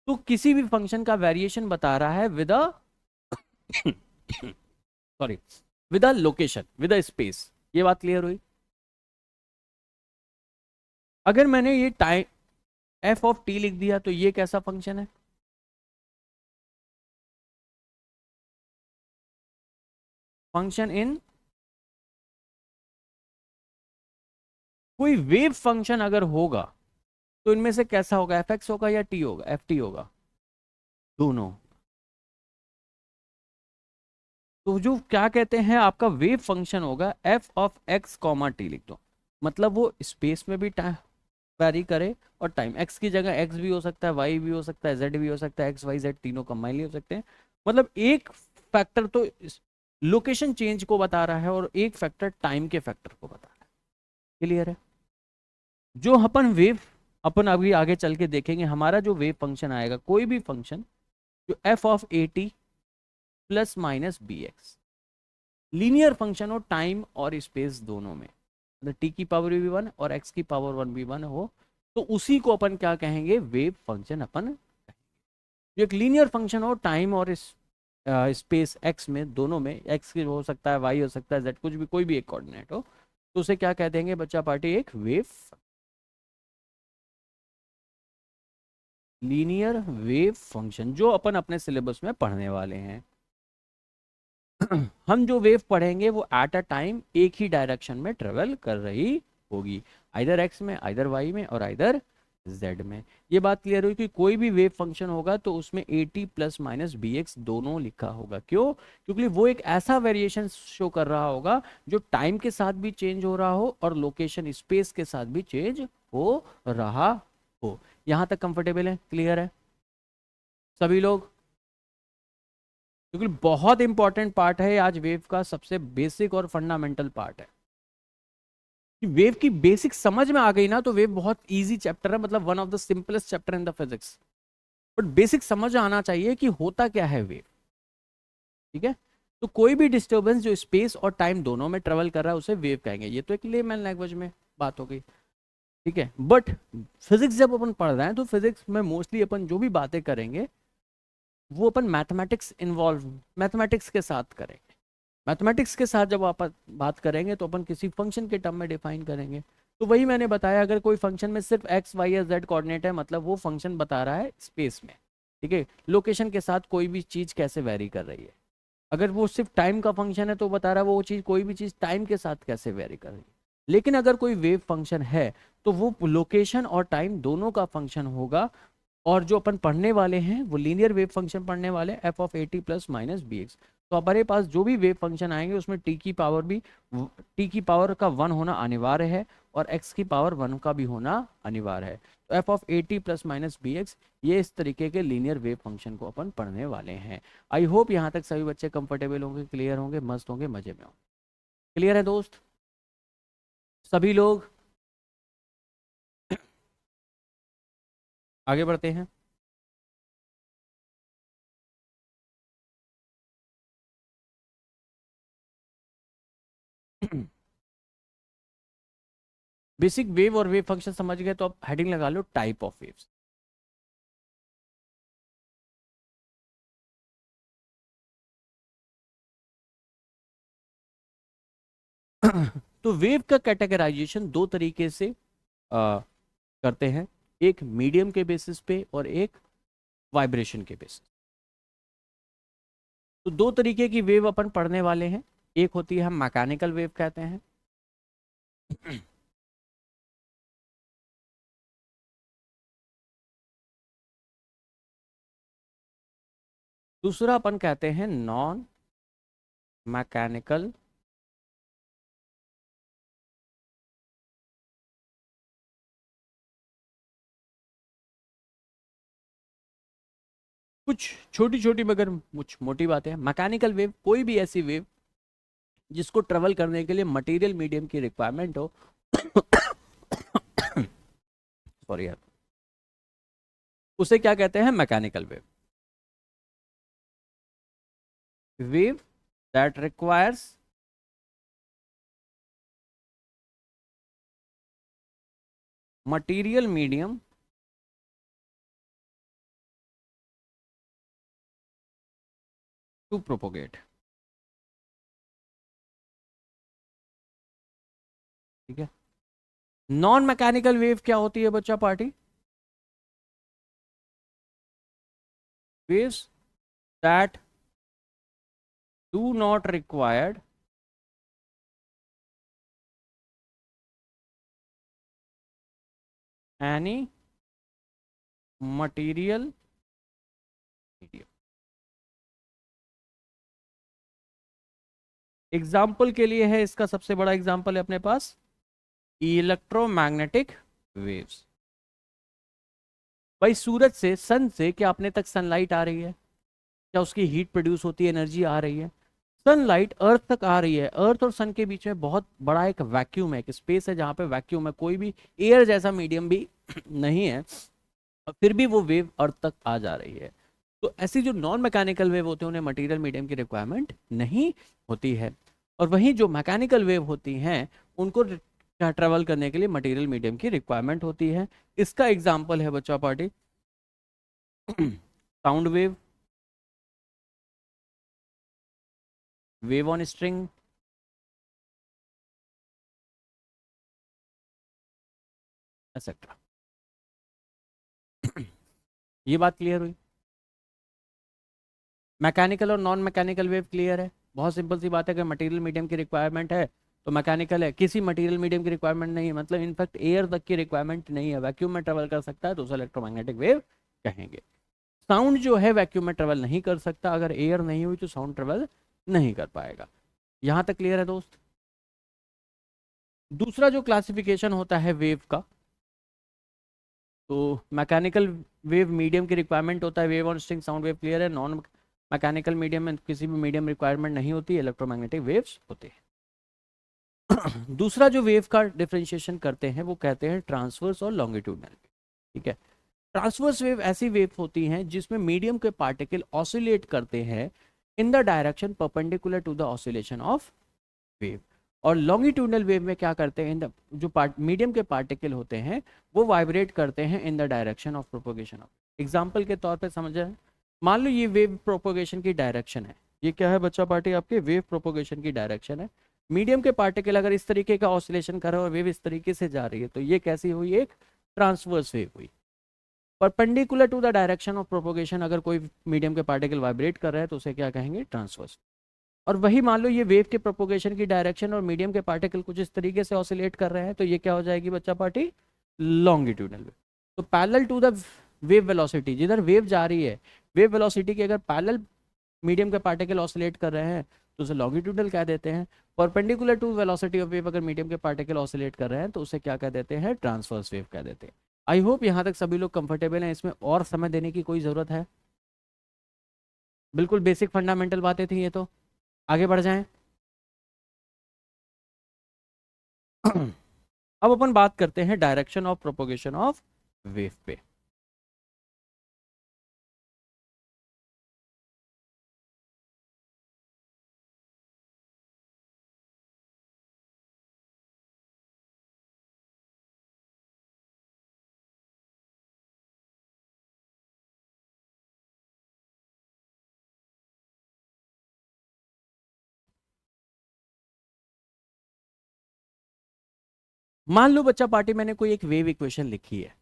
तो किसी भी फंक्शन का वेरिएशन बता रहा है with a sorry, with a location, with a space. ये बात क्लियर हुई? अगर मैंने ये टाइम एफ ऑफ टी लिख दिया तो ये कैसा फंक्शन है? फंक्शन इन, कोई वेव फंक्शन अगर होगा तो इनमें से कैसा होगा, एफ एक्स होगा या टी होगा, एफ टी होगा, दोनों। तो जो क्या कहते हैं आपका वेव फंक्शन होगा F of x comma T लिख दो, मतलब वो स्पेस में भी टाइम वैरी करे और टाइम, एक्स की जगह एक्स भी हो सकता है, वाई भी हो सकता है, जेड भी हो सकता है, एक्स वाई जेड तीनों कंबाइन हो सकते हैं। मतलब एक फैक्टर तो लोकेशन चेंज को बता रहा है और एक फैक्टर टाइम के फैक्टर को बता रहा है। क्लियर है? जो अपन वेव, अपन अभी आगे चल के देखेंगे, हमारा जो वेव फंक्शन आएगा, कोई भी फंक्शन जो f of a t plus minus b x, linear function हो टाइम और स्पेस दोनों में, मतलब टी की पावर भी वन और एक्स की पावर वन भी वन हो, तो उसी को अपन क्या कहेंगे, वेव फंक्शन अपन। जो एक लीनियर फंक्शन हो टाइम और स्पेस एक्स में, दोनों में, एक्स की हो सकता है, वाई हो सकता है, जेड, कुछ भी, कोई भी एक कोऑर्डिनेट हो, तो उसे क्या कह देंगे बच्चा पार्टी, एक वेव, लीनियर वेव फंक्शन, जो अपन अपने सिलेबस में पढ़ने वाले हैं। हम जो वेव पढ़ेंगे वो एट अ टाइम एक ही डायरेक्शन में ट्रेवल कर रही होगी, आइदर एक्स में, आइदर वाई में और आइदर जेड में। ये बात क्लियर हुई कि कोई भी वेव फंक्शन होगा तो उसमें a t plus minus b x दोनों लिखा होगा। क्यों? क्योंकि वो एक ऐसा वेरिएशन शो कर रहा होगा जो टाइम के साथ भी चेंज हो रहा हो और लोकेशन स्पेस के साथ भी चेंज हो रहा हो। यहां तक कंफर्टेबल है? क्लियर है सभी लोग? क्योंकि बहुत इंपॉर्टेंट पार्ट है आज वेव का, सबसे बेसिक और फंडामेंटल पार्ट है कि वेव की बेसिक समझ में आ गई ना तो वेव बहुत इजी चैप्टर है, मतलब one of the simplest chapter in the physics. But basic समझ आना चाहिए कि होता क्या है वेव। ठीक है? तो कोई भी डिस्टर्बेंस जो स्पेस और टाइम दोनों में ट्रेवल कर रहा है उसे वेव कहेंगे। ये तो एक लेमैन लैंग्वेज में बात हो गई। ठीक है? बट फिजिक्स जब अपन पढ़ रहे हैं तो फिजिक्स में मोस्टली अपन जो भी बातें करेंगे वो अपन मैथमेटिक्स इन्वॉल्व, मैथमेटिक्स के साथ करेंगे। मैथमेटिक्स के साथ जब आप बात करेंगे तो अपन किसी फंक्शन के टर्म में डिफाइन करेंगे। तो वही मैंने बताया, अगर कोई फंक्शन में सिर्फ एक्स वाई या जेड कोऑर्डिनेट है, मतलब वो फंक्शन बता रहा है स्पेस में। ठीक है? लोकेशन के साथ कोई भी चीज़ कैसे वेरी कर रही है। अगर वो सिर्फ टाइम का फंक्शन है तो बता रहा है वो चीज़, कोई भी चीज़ टाइम के साथ कैसे वेरी कर रही है। लेकिन अगर कोई वेव फंक्शन है तो वो लोकेशन और टाइम दोनों का फंक्शन होगा। और जो अपन पढ़ने वाले हैं वो लीनियर वेव फंक्शन पढ़ने वाले, f of a t plus minus b x. तो हमारे पास जो भी वेव फंक्शन आएंगे उसमें टी की पावर भी, टी की पावर का वन होना अनिवार्य है और एक्स की पावर वन का भी होना अनिवार्य है। तो f of a t plus minus b x, ये इस तरीके के लीनियर वेव फंक्शन को अपन पढ़ने वाले हैं। आई होप यहाँ तक सभी बच्चे कंफर्टेबल होंगे, क्लियर होंगे, मस्त होंगे, मजे में होंगे। क्लियर है दोस्त सभी लोग? आगे बढ़ते हैं। बेसिक वेव और वेव फंक्शन समझ गए तो अब हेडिंग लगा लो टाइप ऑफ वेव्स। तो वेव का कैटेगराइजेशन दो तरीके से करते हैं, एक मीडियम के बेसिस पे और एक वाइब्रेशन के बेसिस। तो दो तरीके की वेव अपन पढ़ने वाले हैं। एक होती है, हम मैकेनिकल वेव कहते हैं। दूसरा अपन कहते हैं नॉन मैकेनिकल कुछ छोटी छोटी मगर कुछ मोटी बातें हैं। मैकेनिकल वेव कोई भी ऐसी वेव जिसको ट्रेवल करने के लिए मटेरियल मीडियम की रिक्वायरमेंट हो सॉरी यार, उसे क्या कहते हैं? Mechanical wave. Wave that requires material medium to propagate. ठीक है। नॉन मैकेनिकल वेव क्या होती है बच्चा party? Waves that do not required any material medium. Example के लिए है, इसका सबसे बड़ा एग्जाम्पल है अपने पास इलेक्ट्रोमैग्नेटिक वेव्स। भाई सूरज से, सन से क्या अपने तक सनलाइट आ रही है? क्या उसकी हीट प्रोड्यूस होती है, एनर्जी आ रही है? सनलाइट अर्थ तक आ रही है। अर्थ और सन के बीच में बहुत बड़ा एक वैक्यूम है, एक स्पेस है जहां पे वैक्यूम है, कोई भी एयर जैसा मीडियम भी नहीं है, और फिर भी वो वेव अर्थ तक आ जा रही है। तो ऐसी जो नॉन मैकेनिकल वेव होते हैं उन्हें मटेरियल मीडियम की रिक्वायरमेंट नहीं होती है। और वहीं जो मैकेनिकल वेव होती हैं उनको क्या ट्रेवल करने के लिए मटेरियल मीडियम की रिक्वायरमेंट होती है। इसका एग्जाम्पल है बच्चा party sound wave, wave on string, etcetera. ये बात क्लियर हुई? मैकेनिकल और नॉन मैकेनिकल वेव क्लियर है? बहुत सिंपल सी बात है, अगर मटेरियल मीडियम की रिक्वायरमेंट है तो मैकेनिकल है, किसी मटेरियल मीडियम की रिक्वायरमेंट नहीं है, मतलब इनफैक्ट एयर तक की रिक्वायरमेंट नहीं है, वैक्यूम में ट्रेवल कर सकता है तो उसे इलेक्ट्रोमैग्नेटिक वेव कहेंगे। साउंड जो है वैक्यूम में ट्रेवल नहीं कर सकता, अगर एयर नहीं हुई तो साउंड ट्रेवल नहीं कर पाएगा। यहां तक क्लियर है दोस्त? दूसरा जो क्लासिफिकेशन होता है वेव का, तो मैकेनिकल वेव मीडियम की रिक्वायरमेंट होता है, wave on string, sound wave clear है। नॉन मैकेनिकल मीडियम में किसी भी मीडियम रिक्वायरमेंट नहीं होती, इलेक्ट्रोमैग्नेटिक वेव्स होते हैं। दूसरा जो वेव का डिफरेंशिएशन करते हैं वो कहते हैं ट्रांसवर्स और लॉन्गिट्यूडनल। ठीक है। ट्रांसवर्स वेव ऐसी वेव होती हैं जिसमें मीडियम के पार्टिकल ऑसिलेट करते हैं in the direction perpendicular to the oscillation of wave. और लॉन्गिट्यूडनल वेव में क्या करते हैं, इन द जो मीडियम के पार्टिकल होते हैं वो वाइब्रेट करते हैं in the direction of propagation of. Example के तौर पर समझ रहे हैं, मान लो ये वेव प्रोपोगेशन की डायरेक्शन है, ये क्या है बच्चा पार्टी? आपके वेव प्रोपोगेशन की डायरेक्शन है। मीडियम के पार्टिकल अगर इस तरीके का ऑसिलेशन कर रहे हो और वेव इस तरीके से जा रही है तो ये कैसी हुई? एक ट्रांसवर्स वेव हुई। Perpendicular to the direction of propagation अगर कोई मीडियम के पार्टिकल वाइब्रेट कर रहा है तो उसे क्या कहेंगे? ट्रांसवर्स। और वही मान लो ये वेव के प्रोपोगेशन की डायरेक्शन और मीडियम के पार्टिकल कुछ इस तरीके से ऑसिलेट कर रहे हैं तो ये क्या हो जाएगी बच्चा पार्टी? Longitudinal wave. तो parallel to the wave velocity, जिधर वेव जा रही है वेव वेलोसिटी के अगर पैरेलल मीडियम के पार्टिकल ऑसिलेट कर रहे हैं तो उसे लॉन्गिट्यूडनल कह देते हैं। Perpendicular to velocity of wave अगर मीडियम के पार्टिकल ऑसिलेट कर रहे हैं तो उसे क्या कह देते हैं? ट्रांसवर्स वेव कह देते हैं। आई होप यहाँ तक सभी लोग कंफर्टेबल हैं, इसमें और समय देने की कोई ज़रूरत है? बिल्कुल बेसिक फंडामेंटल बातें थी ये तो। आगे बढ़ जाएं। अब अपन बात करते हैं direction of propagation of wave पे। मान लो बच्चा पार्टी मैंने कोई एक वेव इक्वेशन लिखी है,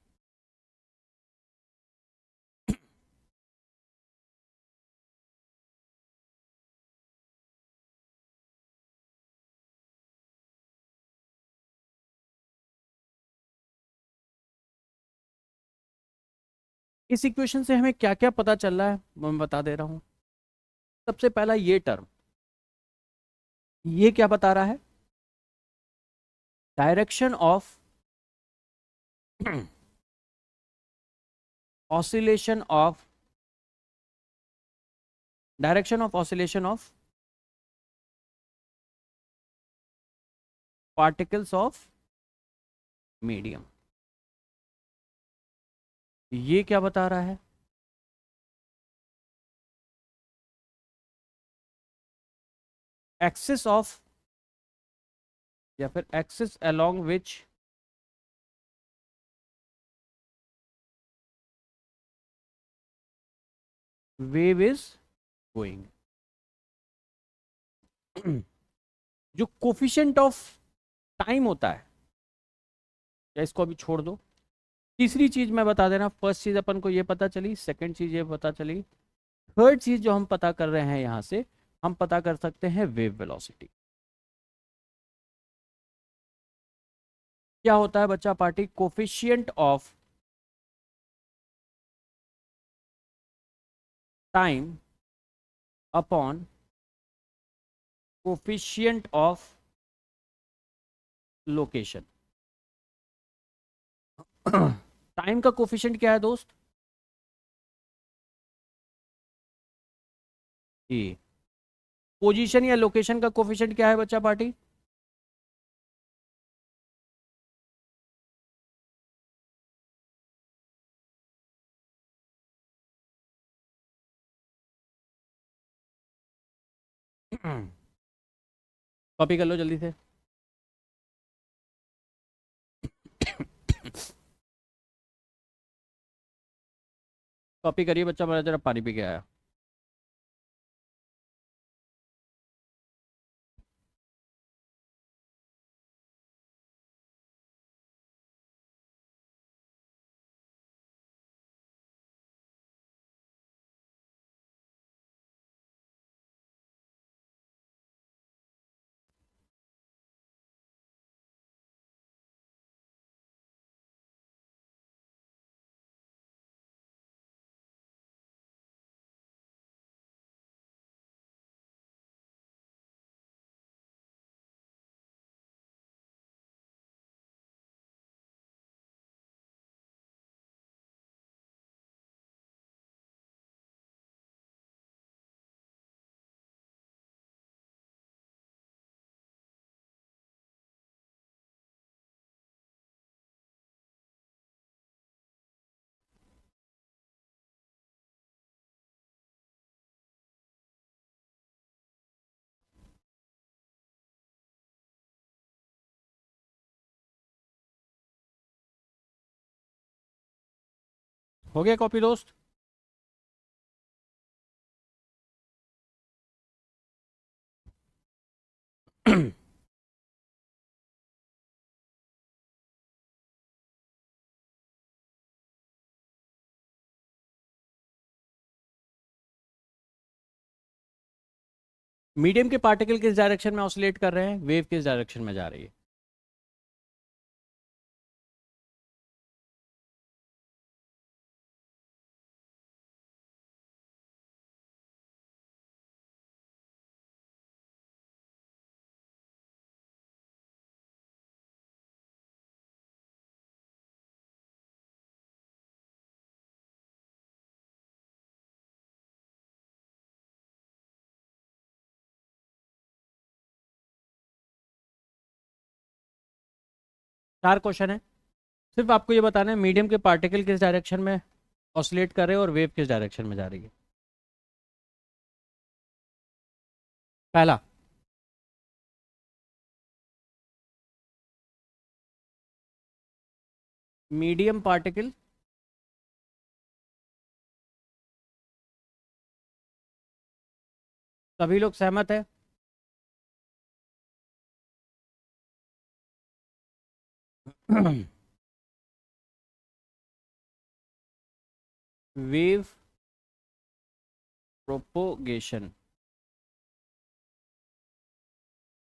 इस इक्वेशन से हमें क्या क्या पता चल रहा है वो मैं बता दे रहा हूं। सबसे पहला ये टर्म, ये क्या बता रहा है? Direction of oscillation of, direction of oscillation of particles of medium. ये क्या बता रहा है? एक्सिस ऑफ, या फिर axis along which wave is going. जो कोफिशिएंट ऑफ टाइम होता है, या इसको अभी छोड़ दो। तीसरी चीज मैं बता देना, फर्स्ट चीज अपन को ये पता चली, सेकंड चीज ये पता चली, थर्ड चीज जो हम पता कर रहे हैं यहां से, हम पता कर सकते हैं वेव वेलोसिटी। क्या होता है बच्चा party? Coefficient of time upon coefficient of location. Time का कोफिशिएंट क्या है दोस्त? ए। पोजीशन या लोकेशन का कोफिशिएंट क्या है बच्चा पार्टी? कॉपी कर लो जल्दी से। कॉपी करिए बच्चा, मैं जरा पानी पी के आया। हो गया कॉपी दोस्त? मीडियम के पार्टिकल किस डायरेक्शन में ऑसिलेट कर रहे हैं, वेव किस डायरेक्शन में जा रही है? चार क्वेश्चन है, सिर्फ आपको ये बताना है मीडियम के पार्टिकल किस डायरेक्शन में ऑसिलेट कर रहे हैं और वेव किस डायरेक्शन में जा रही है। पहला, मीडियम पार्टिकल सभी लोग सहमत है? वेव प्रोपोगेशन,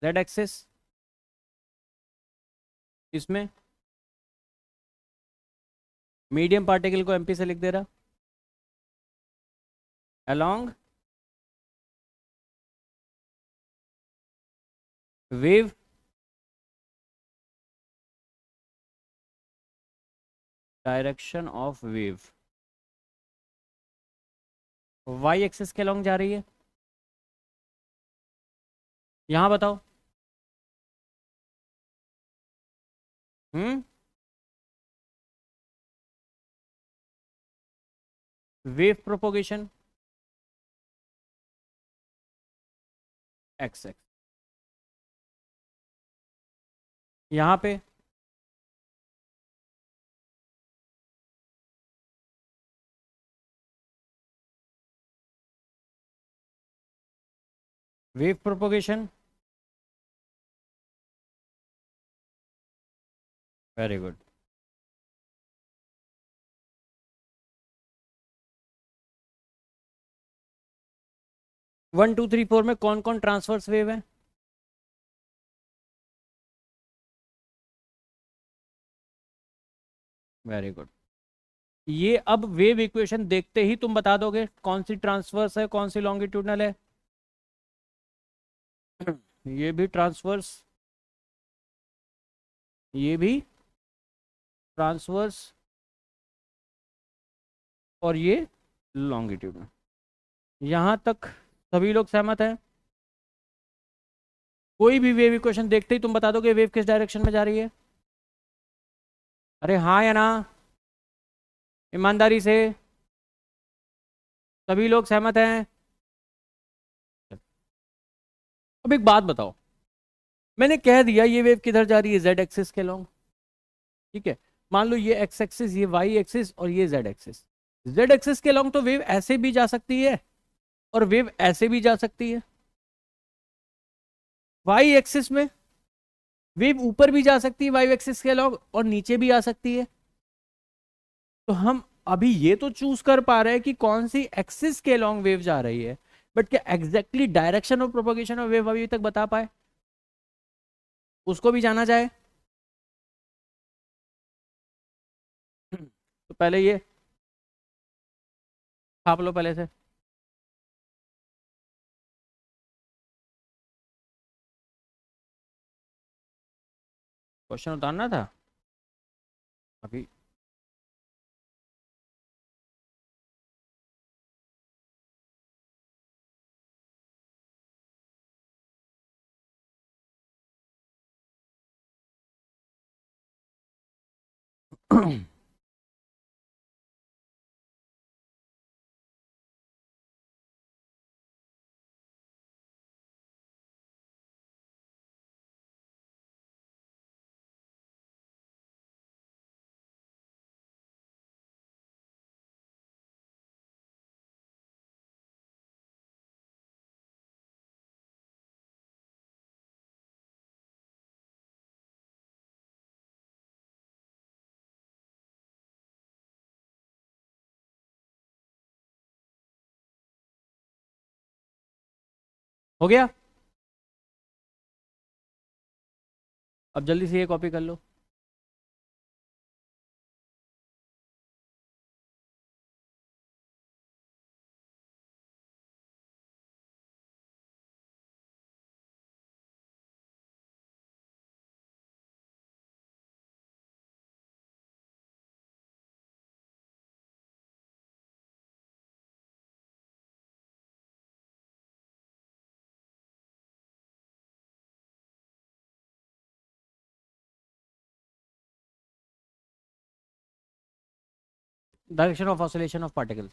जेड एक्सिस, इसमें मीडियम पार्टिकल को एमपी से लिख दे रहा, along wave direction of wave, y axis के अलोंग जा रही है। यहां बताओ। Hmm wave propagation x x, यहाँ पे वेव प्रोपोगेशन, वेरी गुड। 1 2 3 4 में कौन कौन ट्रांसवर्स वेव है? Very good. ये अब वेव इक्वेशन देखते ही तुम बता दोगे कौन सी ट्रांसवर्स है कौन सी लॉन्गिट्यूडनल है। ये भी ट्रांसवर्स, ये भी ट्रांसवर्स, और ये लॉन्गिट्यूडनल। यहां तक सभी लोग सहमत हैं? कोई भी वेव इक्वेशन देखते ही तुम बता दोगे वेव किस डायरेक्शन में जा रही है? अरे हाँ या ना, ईमानदारी से। सभी लोग सहमत हैं? अब एक बात बताओ, मैंने कह दिया ये वेव किधर जा रही है, जेड एक्सिस के लॉन्ग, ठीक है। मान लो ये एक्स एक्सिस, ये वाई एक्सिस और ये जेड एक्सिस। जेड एक्सिस के लॉन्ग तो वेव ऐसे भी जा सकती है और वेव ऐसे भी जा सकती है। वाई एक्सिस में वेव ऊपर भी जा सकती है वाई एक्सिस के लॉन्ग और नीचे भी आ सकती है। तो हम अभी ये तो चूज कर पा रहे हैं कि कौन सी एक्सिस के लॉन्ग वेव जा रही है, बट क्या exactly direction of propagation of wave अभी तक बता पाए? उसको भी जाना जाए। तो पहले ये छाप लो पहले से। क्वेश्चन उतारना था अभी। हो गया? अब जल्दी से ये कॉपी कर लो। Direction of oscillation of particle.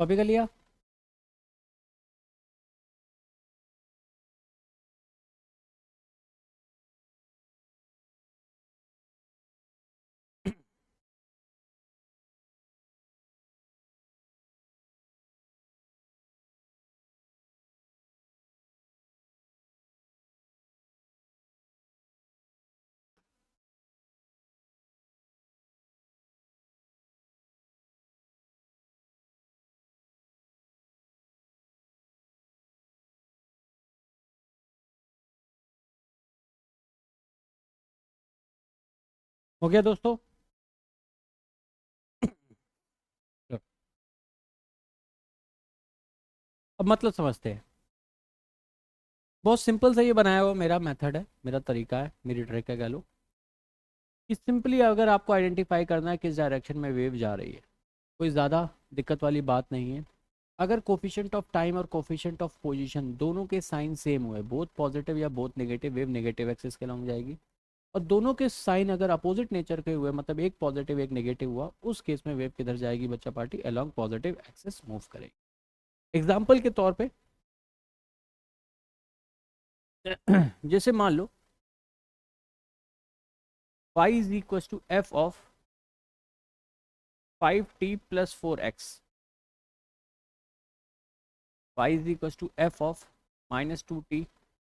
Copy कर लिया? हो गया दोस्तों? अब मतलब समझते हैं। बहुत सिंपल सा ये बनाया हुआ मेरा मेथड है, मेरा तरीका है, मेरी ट्रिक है कह लो। कि सिंपली अगर आपको आइडेंटिफाई करना है किस डायरेक्शन में वेव जा रही है, कोई ज़्यादा दिक्कत वाली बात नहीं है। अगर कोफिशिएंट ऑफ टाइम और कोफिशिएंट ऑफ पोजीशन दोनों के साइन सेम हुए, बोथ पॉजिटिव या both negative, wave negative axis के लॉन्ग जाएगी। और दोनों के साइन अगर अपोजिट नेचर के हुए, मतलब एक पॉजिटिव एक नेगेटिव हुआ, उस केस में वेव किधर जाएगी बच्चा party? Along positive axis move करेगी। एग्जाम्पल के तौर पे जैसे मान लो y is equal to f of 5t plus 4x, y is equal to f of minus 2t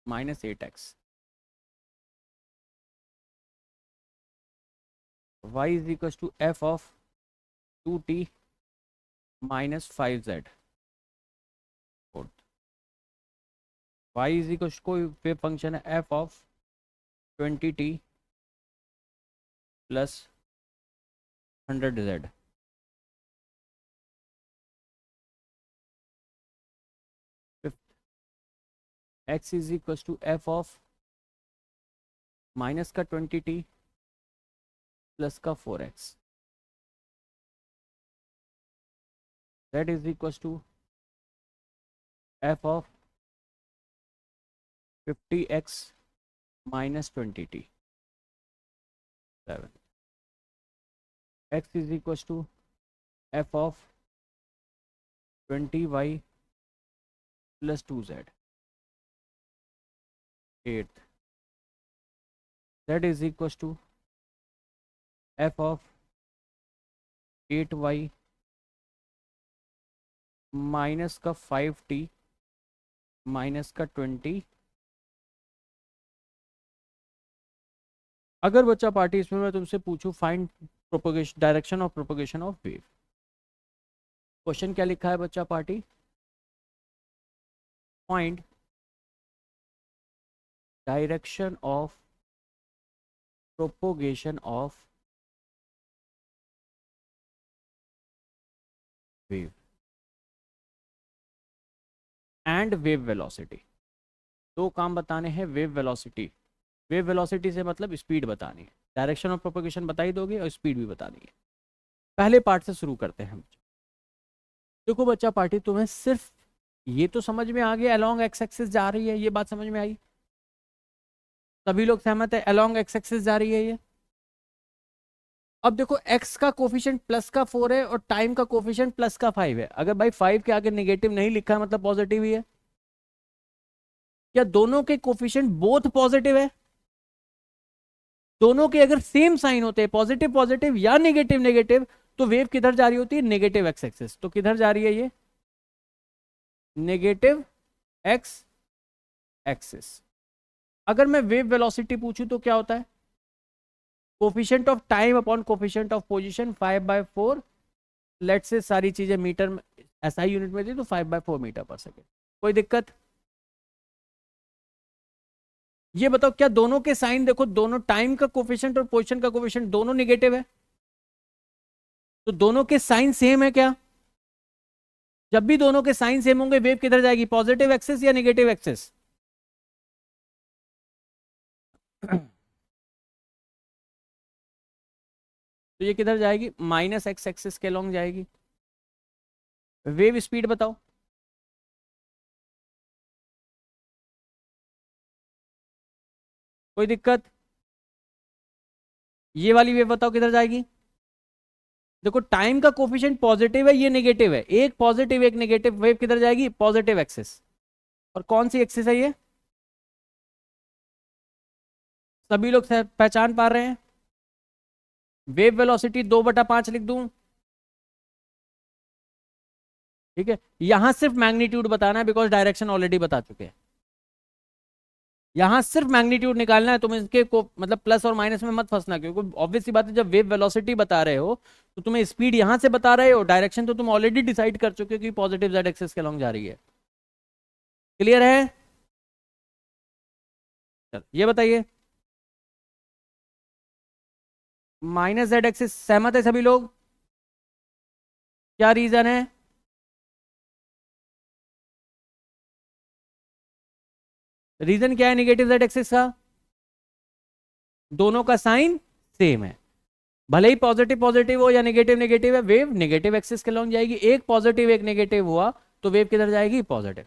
minus 8x, y is equal to f of 2t minus 5z, y is equal to कोई वेव फंक्शन है f of 20t plus 100z। x is equal to f of minus का 20t प्लस का 4x, z is equal to f of 50x minus 20t 7, x is equal to f of 20y plus 2z 8, z is equal to f of 8y minus का 5t माइनस का 20। अगर बच्चा पार्टी इसमें मैं तुमसे पूछूं find propagation direction of propagation of wave, question क्या लिखा है बच्चा party? Find direction of propagation of wave and wave velocity. दो काम बताने हैं, वेव वेलोसिटी, वेव वेलोसिटी से मतलब स्पीड बतानी है, डायरेक्शन ऑफ प्रोपोगेशन बता ही दोगे और स्पीड भी बतानी है। पहले पार्ट से शुरू करते हैं। देखो बच्चा पार्टी, तुम्हें सिर्फ ये तो समझ में आ गया अलोंग एक्स एक्सिस जा रही है, ये बात समझ में आई? सभी लोग सहमत है अलोंग एक्स एक्सिस जा रही है ये? अब देखो x का कोफिशिएंट प्लस का 4 है और टाइम का कोफिशिएंट प्लस का 5 है। अगर भाई 5 के आगे नेगेटिव नहीं लिखा है मतलब पॉजिटिव ही है। क्या दोनों के कोफिशिएंट बोथ पॉजिटिव है? दोनों के अगर सेम साइन होते हैं, पॉजिटिव पॉजिटिव या नेगेटिव नेगेटिव, तो वेव किधर जा रही होती है? Negative x axis. तो किधर जा रही है ये? Negative x axis. अगर मैं वेव वेलोसिटी पूछूं तो क्या होता है? Coefficient of time upon coefficient of position 5/4। Let's से सारी चीजें मीटर में एसआई यूनिट में थी तो 5/4 मीटर पर सेकेंड। कोई दिक्कत? ये बताओ क्या दोनों के साइन देखो, दोनों टाइम का कोफिशिएंट और पोजीशन का कोफिशिएंट दोनों नेगेटिव है, तो दोनों के साइन सेम है क्या? जब भी दोनों के साइन सेम होंगे वेव किधर जाएगी? पॉजिटिव एक्सिस या नेगेटिव एक्सिस? तो ये किधर जाएगी? माइनस एक्स एक्सिस के लॉन्ग जाएगी। वेव स्पीड बताओ। कोई दिक्कत? ये वाली वेव बताओ किधर जाएगी? देखो टाइम का कोफिशिएंट पॉजिटिव है, ये नेगेटिव है, एक पॉजिटिव एक नेगेटिव, वेव किधर जाएगी? Positive axis. और कौन सी एक्सिस है ये? सभी लोग पहचान पा रहे हैं? वेव वेलोसिटी 2/5 लिख दूं? ठीक है, यहां सिर्फ मैग्नीट्यूड बताना है बिकॉज डायरेक्शन ऑलरेडी बता चुके हैं। यहां सिर्फ मैग्नीट्यूड निकालना है, तुम इसके को मतलब प्लस और माइनस में मत फंसना, क्योंकि ऑब्वियस सी बात है जब वेव वेलोसिटी बता रहे हो तो तुम्हें स्पीड यहां से बता रहे हो, डायरेक्शन तो तुम ऑलरेडी डिसाइड कर चुके हो कि पॉजिटिव जेड एक्सिस के लॉन्ग जा रही है। क्लियर है? चल ये बताइए, माइनस जेड एक्सिस। सहमत है सभी लोग? क्या रीजन है? रीजन क्या है नेगेटिव जेड एक्सिस का? दोनों का साइन सेम है। भले ही पॉजिटिव पॉजिटिव हो या नेगेटिव नेगेटिव है, वेव नेगेटिव एक्सिस के लॉन्ग जाएगी। एक पॉजिटिव एक नेगेटिव हुआ तो वेव किधर जाएगी? पॉजिटिव।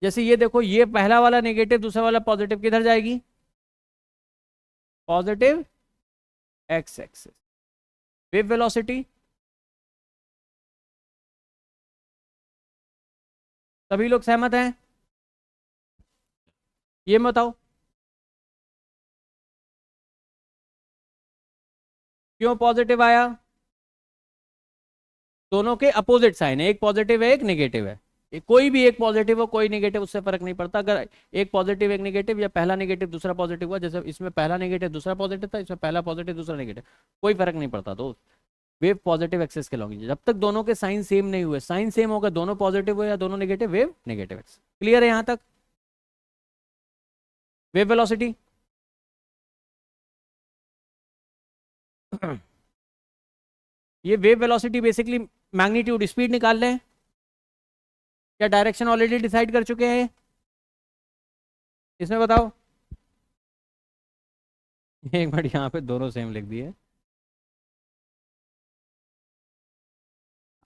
जैसे ये देखो, ये पहला वाला नेगेटिव, दूसरा वाला पॉजिटिव, किधर जाएगी? Positive x axis. Wave velocity सभी लोग सहमत हैं? ये बताओ क्यों पॉजिटिव आया? दोनों के अपोजिट साइन है, एक पॉजिटिव है एक नेगेटिव है। कोई भी एक पॉजिटिव हो कोई नेगेटिव, उससे फर्क नहीं पड़ता। अगर एक पॉजिटिव एक नेगेटिव या पहला नेगेटिव दूसरा पॉजिटिव हुआ, जैसे इसमें पहला नेगेटिव दूसरा पॉजिटिव था, इसमें पहला पॉजिटिव दूसरा नेगेटिव, कोई फर्क नहीं पड़ता। तो वेव पॉजिटिव एक्सिस के लॉन्ग, जब तक दोनों के साइन सेम नहीं हुए, साइन सेम होगा दोनों पॉजिटिव हो या दोनों negative, wave negative axis. Clear है यहां तक? वेव वेलोसिटी ये wave velocity basically magnitude, speed निकाल लें। क्या डायरेक्शन ऑलरेडी डिसाइड कर चुके हैं इसमें? बताओ। एक मिनट, यहाँ पे दोनों सेम लिख दिए।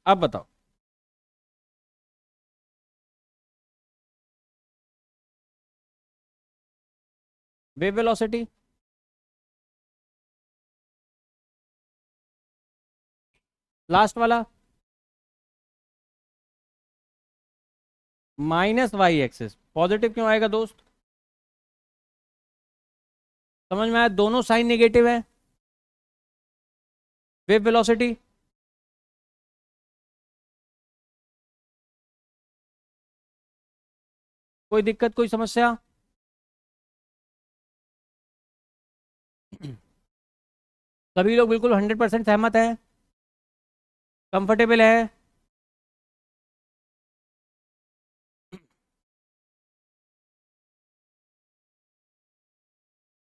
अब बताओ। वेव वेलोसिटी लास्ट वाला माइनस वाई एक्सिस। पॉजिटिव क्यों आएगा दोस्त? समझ में आया? दोनों साइन नेगेटिव है। वेव वेलोसिटी कोई दिक्कत कोई समस्या? सभी लोग बिल्कुल 100% सहमत है? कंफर्टेबल है?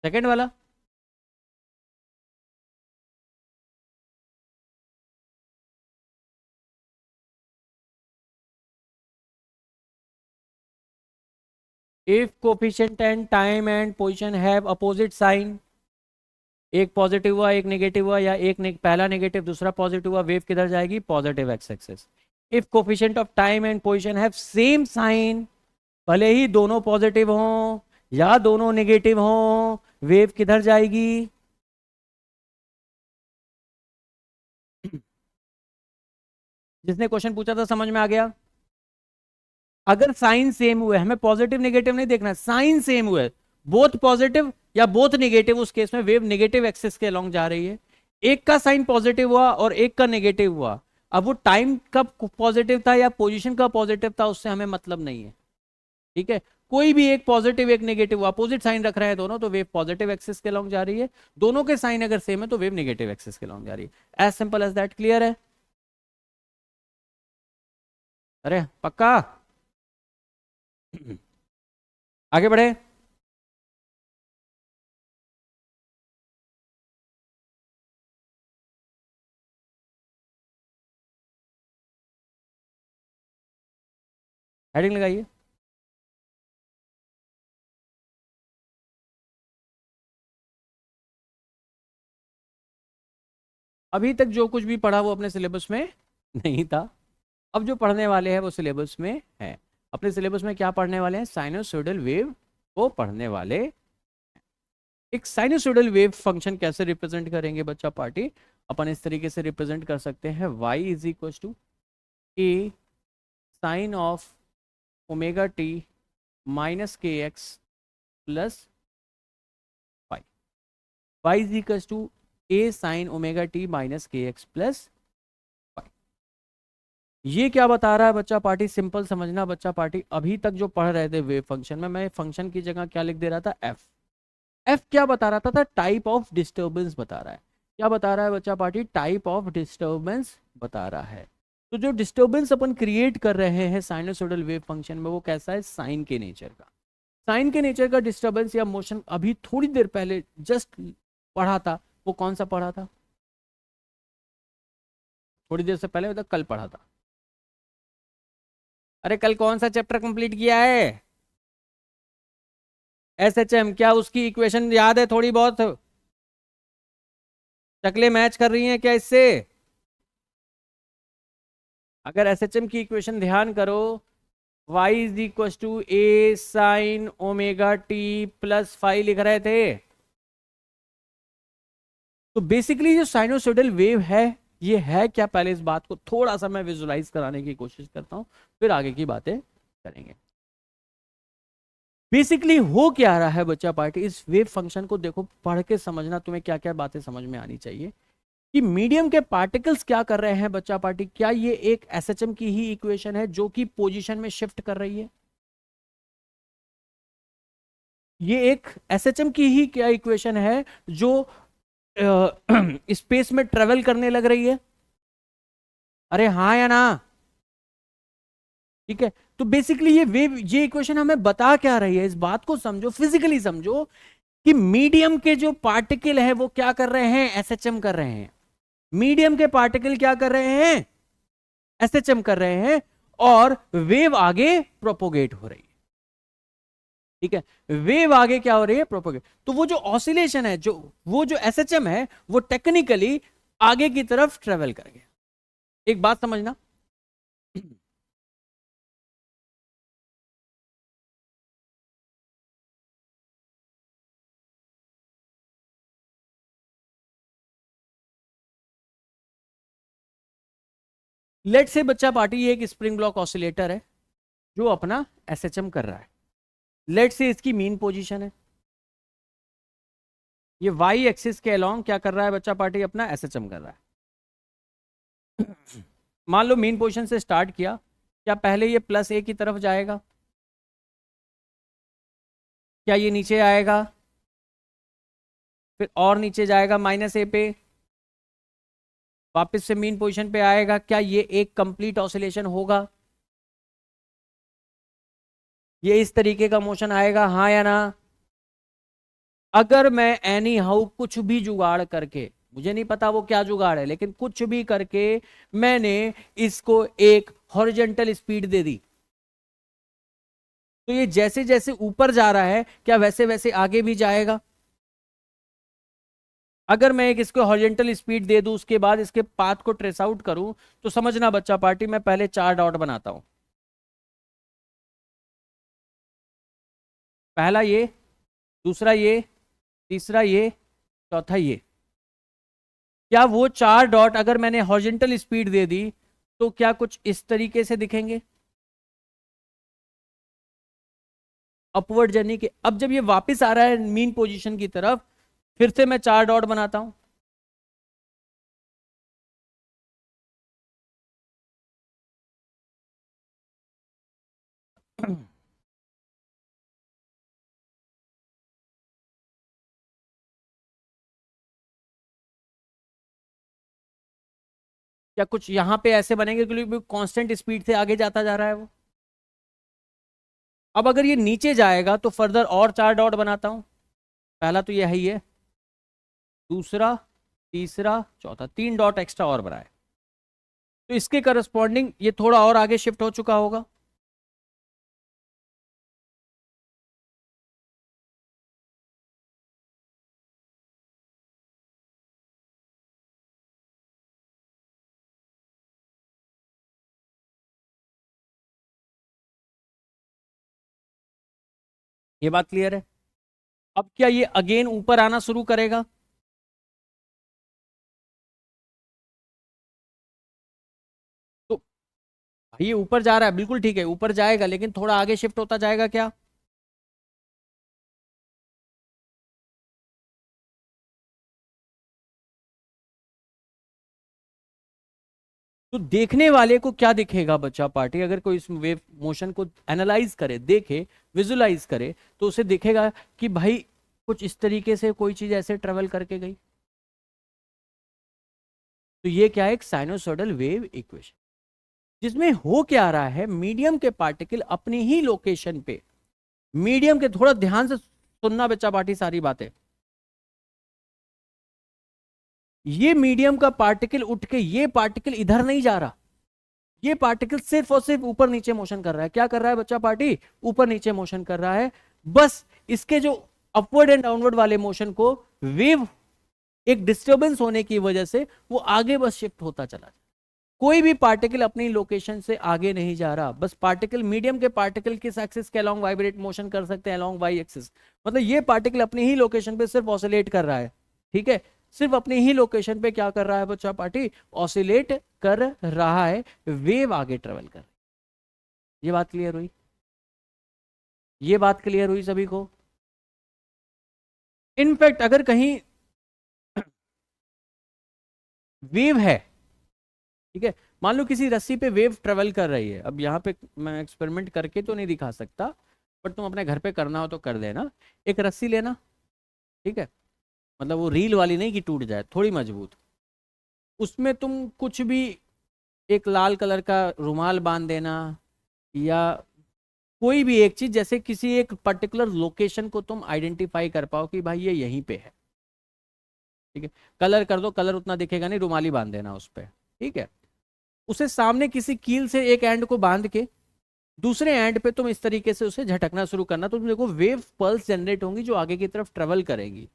सेकंड वाला if coefficient and time and position have opposite sign, एक पॉजिटिव हुआ एक नेगेटिव हुआ, या पहला नेगेटिव दूसरा पॉजिटिव हुआ, वेव किधर जाएगी? Positive x axis. If coefficient of time and position have same sign, भले ही दोनों पॉजिटिव हों या दोनों नेगेटिव हों, वेव किधर जाएगी? जिसने क्वेश्चन पूछा था समझ में आ गया? अगर साइन सेम हुए, हमें पॉजिटिव नेगेटिव नहीं देखना, साइन सेम हुए, बोथ पॉजिटिव या बोथ नेगेटिव, उस केस में वेव नेगेटिव एक्सिस के अलोंग जा रही है। एक का साइन पॉजिटिव हुआ और एक का नेगेटिव हुआ, अब वो टाइम कब पॉजिटिव था या पोजीशन का पॉजिटिव था उससे हमें मतलब नहीं है। ठीक है, कोई भी एक पॉजिटिव एक नेगेटिव अपोजिट साइन रख रहे हैं दोनों, तो वेव पॉजिटिव एक्सिस के अलोंग जा रही है। दोनों के साइन अगर सेम है तो वेव नेगेटिव एक्सिस के अलोंग जा रही है। As simple as that. Clear है? अरे पक्का? आगे बढ़े। हेडिंग लगाइए। अभी तक जो कुछ भी पढ़ा वो अपने सिलेबस में नहीं था, अब जो पढ़ने वाले हैं वो सिलेबस में है। अपने सिलेबस में क्या पढ़ने वाले हैं? साइनोसॉइडल वेव को पढ़ने वाले। एक साइनोसॉइडल वेव फंक्शन कैसे रिप्रेजेंट करेंगे बच्चा पार्टी? अपन इस तरीके से रिप्रेजेंट कर सकते हैं, y is equal to a sine of omega t minus k x plus y. Y is equal to a sine omega t minus k x plus y. ये क्या बता रहा है बच्चा पार्टी? सिंपल समझना बच्चा पार्टी, अभी तक जो पढ़ रहे थे वेव फंक्शन में, मैं फंक्शन की जगह क्या लिख दे रहा था? एफ। एफ क्या बता रहा था? टाइप ऑफ डिस्टर्बेंस बता रहा है। क्या बता रहा है बच्चा पार्टी? टाइप ऑफ डिस्टर्बेंस बता रहा है। तो जो डिस्टर्बेंस अपन क्रिएट कर रहे हैं साइनोसॉइडल वेव फंक्शन में, वो कैसा है? साइन के नेचर का। साइन के नेचर का डिस्टर्बेंस या मोशन अभी थोड़ी देर पहले जस्ट पढ़ा था, वो कौन सा पढ़ा था? थोड़ी देर से पहले, मतलब कल पढ़ा था। अरे कल कौन सा चैप्टर कंप्लीट किया है? एसएचएम। क्या उसकी इक्वेशन याद है थोड़ी बहुत? शक्लें मैच कर रही हैं क्या इससे? अगर एसएचएम की इक्वेशन ध्यान करो, y is equal to a sine omega t plus five लिख रहे थे। तो बेसिकली जो साइनोसोडल वेव है, ये है क्या? पहले इस बात को थोड़ा सा मैं विजुलाइज कराने की कोशिश करता हूं, फिर आगे की बातें करेंगे। बेसिकली हो क्या रहा है बच्चा पार्टी, इस वेव फंक्शन को देखो, पढ़ के समझना, तुम्हें क्या क्या बातें समझ में आनी चाहिए कि मीडियम के पार्टिकल्स क्या कर रहे हैं बच्चा पार्टी। क्या ये एक एसएचएम की ही इक्वेशन है जो कि पोजीशन में शिफ्ट कर रही है? ये एक एसएचएम की ही क्या इक्वेशन है जो स्पेस में ट्रेवल करने लग रही है? अरे हाँ या ना? ठीक है, तो बेसिकली ये वेव, ये इक्वेशन हमें बता क्या रही है, इस बात को समझो, फिजिकली समझो कि मीडियम के जो पार्टिकल है वो क्या कर रहे हैं? एसएचएम कर रहे हैं। मीडियम के पार्टिकल क्या कर रहे हैं? एसएचएम कर रहे हैं, और वेव आगे प्रोपोगेट हो रही है। ठीक है, वेव आगे क्या हो रही है? प्रोपोगेट। तो वो जो ऑसिलेशन है, जो वो जो एसएचएम है, वो टेक्निकली आगे की तरफ ट्रेवल कर गया। एक बात समझना, लेट से बच्चा पार्टी, ये एक स्प्रिंग ब्लॉक ऑसिलेटर है जो अपना एसएचएम कर रहा है। लेट से इसकी मीन पोजीशन है, ये वाई एक्सिस के अलोंग क्या कर रहा है बच्चा पार्टी? अपना एसएचएम कर रहा है। मान लो मीन पोजीशन से स्टार्ट किया, क्या पहले ये प्लस ए की तरफ जाएगा? क्या ये नीचे आएगा? फिर और नीचे जाएगा माइनस ए पे, वापस से मीन पोजीशन पे आएगा। क्या ये एक कंप्लीट ऑसिलेशन होगा? ये इस तरीके का मोशन आएगा, हाँ या ना? अगर मैं एनी हाउ कुछ भी जुगाड़ करके, मुझे नहीं पता वो क्या जुगाड़ है, लेकिन कुछ भी करके मैंने इसको एक हॉरिजॉन्टल स्पीड दे दी, तो ये जैसे जैसे ऊपर जा रहा है, क्या वैसे वैसे आगे भी जाएगा? अगर मैं एक इसको हॉरिजॉन्टल स्पीड दे दूं, उसके बाद इसके पाथ को ट्रेस आउट करूं, तो समझना बच्चा पार्टी, मैं पहले 4 डॉट बनाता हूं। पहला ये, दूसरा ये, तीसरा ये, चौथा ये। क्या वो 4 डॉट अगर मैंने हॉरिजॉन्टल स्पीड दे दी तो क्या कुछ इस तरीके से दिखेंगे? अपवर्ड जर्नी के। अब जब ये वापस आ रहा है मीन पोजीशन की तरफ, फिर से मैं 4 डॉट बनाता हूं। क्या कुछ यहां पे ऐसे बनेंगे क्योंकि कांस्टेंट स्पीड से आगे जाता जा रहा है वो? अब अगर ये नीचे जाएगा तो फर्दर और 4 डॉट बनाता हूं। पहला तो ये है ही है, दूसरा, तीसरा, चौथा, 3 डॉट एक्स्ट्रा और बनाए, तो इसके करस्पॉन्डिंग ये थोड़ा और आगे शिफ्ट हो चुका होगा। ये बात क्लियर है? अब क्या ये अगेन ऊपर आना शुरू करेगा? तो ये ऊपर जा रहा है, बिल्कुल ठीक है, ऊपर जाएगा, लेकिन थोड़ा आगे शिफ्ट होता जाएगा क्या? तो देखने वाले को क्या दिखेगा बच्चा पार्टी, अगर कोई इस वेव मोशन को एनालाइज करे, देखे, विजुलाइज करे, तो उसे दिखेगा कि भाई कुछ इस तरीके से कोई चीज ऐसे ट्रेवल करके गई। तो ये क्या है? एक साइनोसॉइडल वेव इक्वेशन, जिसमें हो क्या रहा है, मीडियम के पार्टिकल अपनी ही लोकेशन पे, मीडियम के, थोड़ा ध्यान से सुनना बच्चा पार्टी सारी बातें, ये मीडियम का पार्टिकल उठ के ये पार्टिकल इधर नहीं जा रहा, ये पार्टिकल सिर्फ और सिर्फ ऊपर नीचे मोशन कर रहा है। क्या कर रहा है बच्चा पार्टी? ऊपर नीचे मोशन कर रहा है। बस इसके जो अपवर्ड एंड डाउनवर्ड वाले मोशन को वेव एक डिस्टर्बेंस होने की वजह से वो आगे बस शिफ्ट होता चला जाए। कोई भी पार्टिकल अपनी लोकेशन से आगे नहीं जा रहा। बस पार्टिकल, मीडियम के पार्टिकल किस एक्सिस के अलोंग वाइब्रेट मोशन कर सकते हैं? Along y axis. मतलब ये पार्टिकल अपनी ही लोकेशन पे सिर्फ ऑसिलेट कर रहा है, ठीक है, सिर्फ अपनी ही लोकेशन पे क्या कर रहा है बच्चा पार्टी? ऑसिलेट कर रहा है, वेव आगे ट्रेवल कर रही है। ये बात क्लियर हुई? ये बात क्लियर हुई सभी को? इनफैक्ट अगर कहीं वेव है, ठीक है, मान लो किसी रस्सी पे वेव ट्रेवल कर रही है। अब यहाँ पे मैं एक्सपेरिमेंट करके तो नहीं दिखा सकता, बट तुम अपने घर पे करना हो तो कर देना। एक रस्सी लेना, ठीक है, मतलब वो रील वाली नहीं कि टूट जाए, थोड़ी मजबूत। उसमें तुम कुछ भी, एक लाल कलर का रुमाल बांध देना, या कोई भी एक चीज, जैसे किसी एक पर्टिकुलर लोकेशन को तुम आइडेंटिफाई कर पाओ कि भाई ये यहीं पे है, ठीक है। कलर कर दो, कलर उतना दिखेगा नहीं, रुमाली बांध देना उस पर, ठीक है। उसे सामने किसी कील से एक एंड को बांध के दूसरे एंड पे तुम इस तरीके से उसे झटकना शुरू करना, तो तुम देखो वेव पल्स जनरेट होंगी जो आगे की तरफ ट्रेवल करेंगी।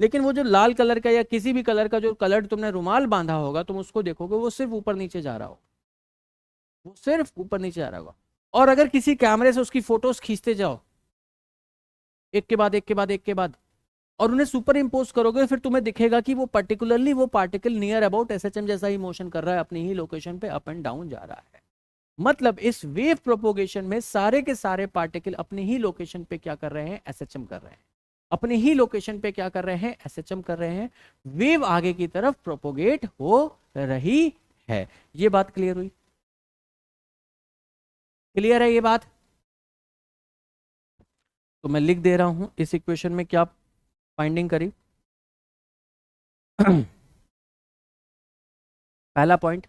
लेकिन वो जो लाल कलर का या किसी भी कलर का जो कलर तुमने रुमाल बांधा होगा, तुम उसको देखोगे वो सिर्फ ऊपर नीचे जा रहा होगा, वो सिर्फ ऊपर नीचे जा रहा होगा। और अगर किसी कैमरे से उसकी फोटोज खींचते जाओ एक के बाद एक के बाद एक के बाद, और उन्हें सुपर इम्पोज करोगे, फिर तुम्हें दिखेगा कि वो पर्टिकुलरली वो पार्टिकल नियर अबाउट एसएचएम जैसा ही मोशन कर रहा है, अपनी ही लोकेशन पे अप एंड डाउन जा रहा है। मतलब इस वेव प्रोपोगेशन में सारे के सारे पार्टिकल अपनी ही लोकेशन पे क्या कर रहे हैं? एसएचएम कर रहे हैं। अपनी ही लोकेशन पे क्या कर रहे हैं? एसएचएम कर रहे हैं। वेव आगे की तरफ प्रोपोगेट हो रही है। ये बात क्लियर हुई? क्लियर है ये बात? तो मैं लिख दे रहा हूं इस इक्वेशन में क्या फाइंडिंग करी। पहला point,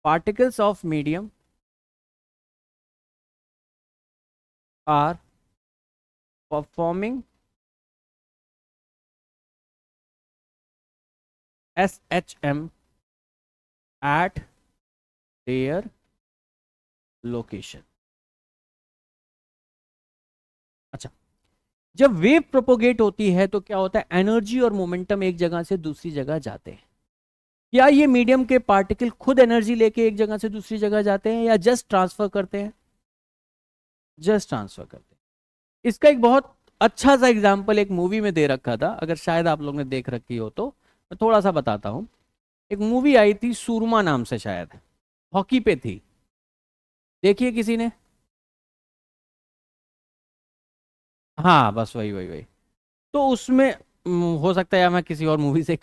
particles of medium are performing SHM at their location। अच्छा, जब वेव प्रोपोगेट होती है तो क्या होता है? एनर्जी और मोमेंटम एक जगह से दूसरी जगह जाते हैं। क्या ये मीडियम के पार्टिकल खुद एनर्जी लेके एक जगह से दूसरी जगह जाते हैं या जस्ट ट्रांसफर करते हैं? जस्ट ट्रांसफर करते हैं। इसका एक बहुत अच्छा सा एग्जांपल एक मूवी में दे रखा था, अगर शायद आप लोग ने देख रखी हो तो मैं थोड़ा सा बताता हूं। एक मूवी आई थी सूरमा नाम से, शायद हॉकी पे थी, देखिए किसी ने? हाँ बस वही वही वही। तो उसमें हो सकता है या मैं किसी और मूवी से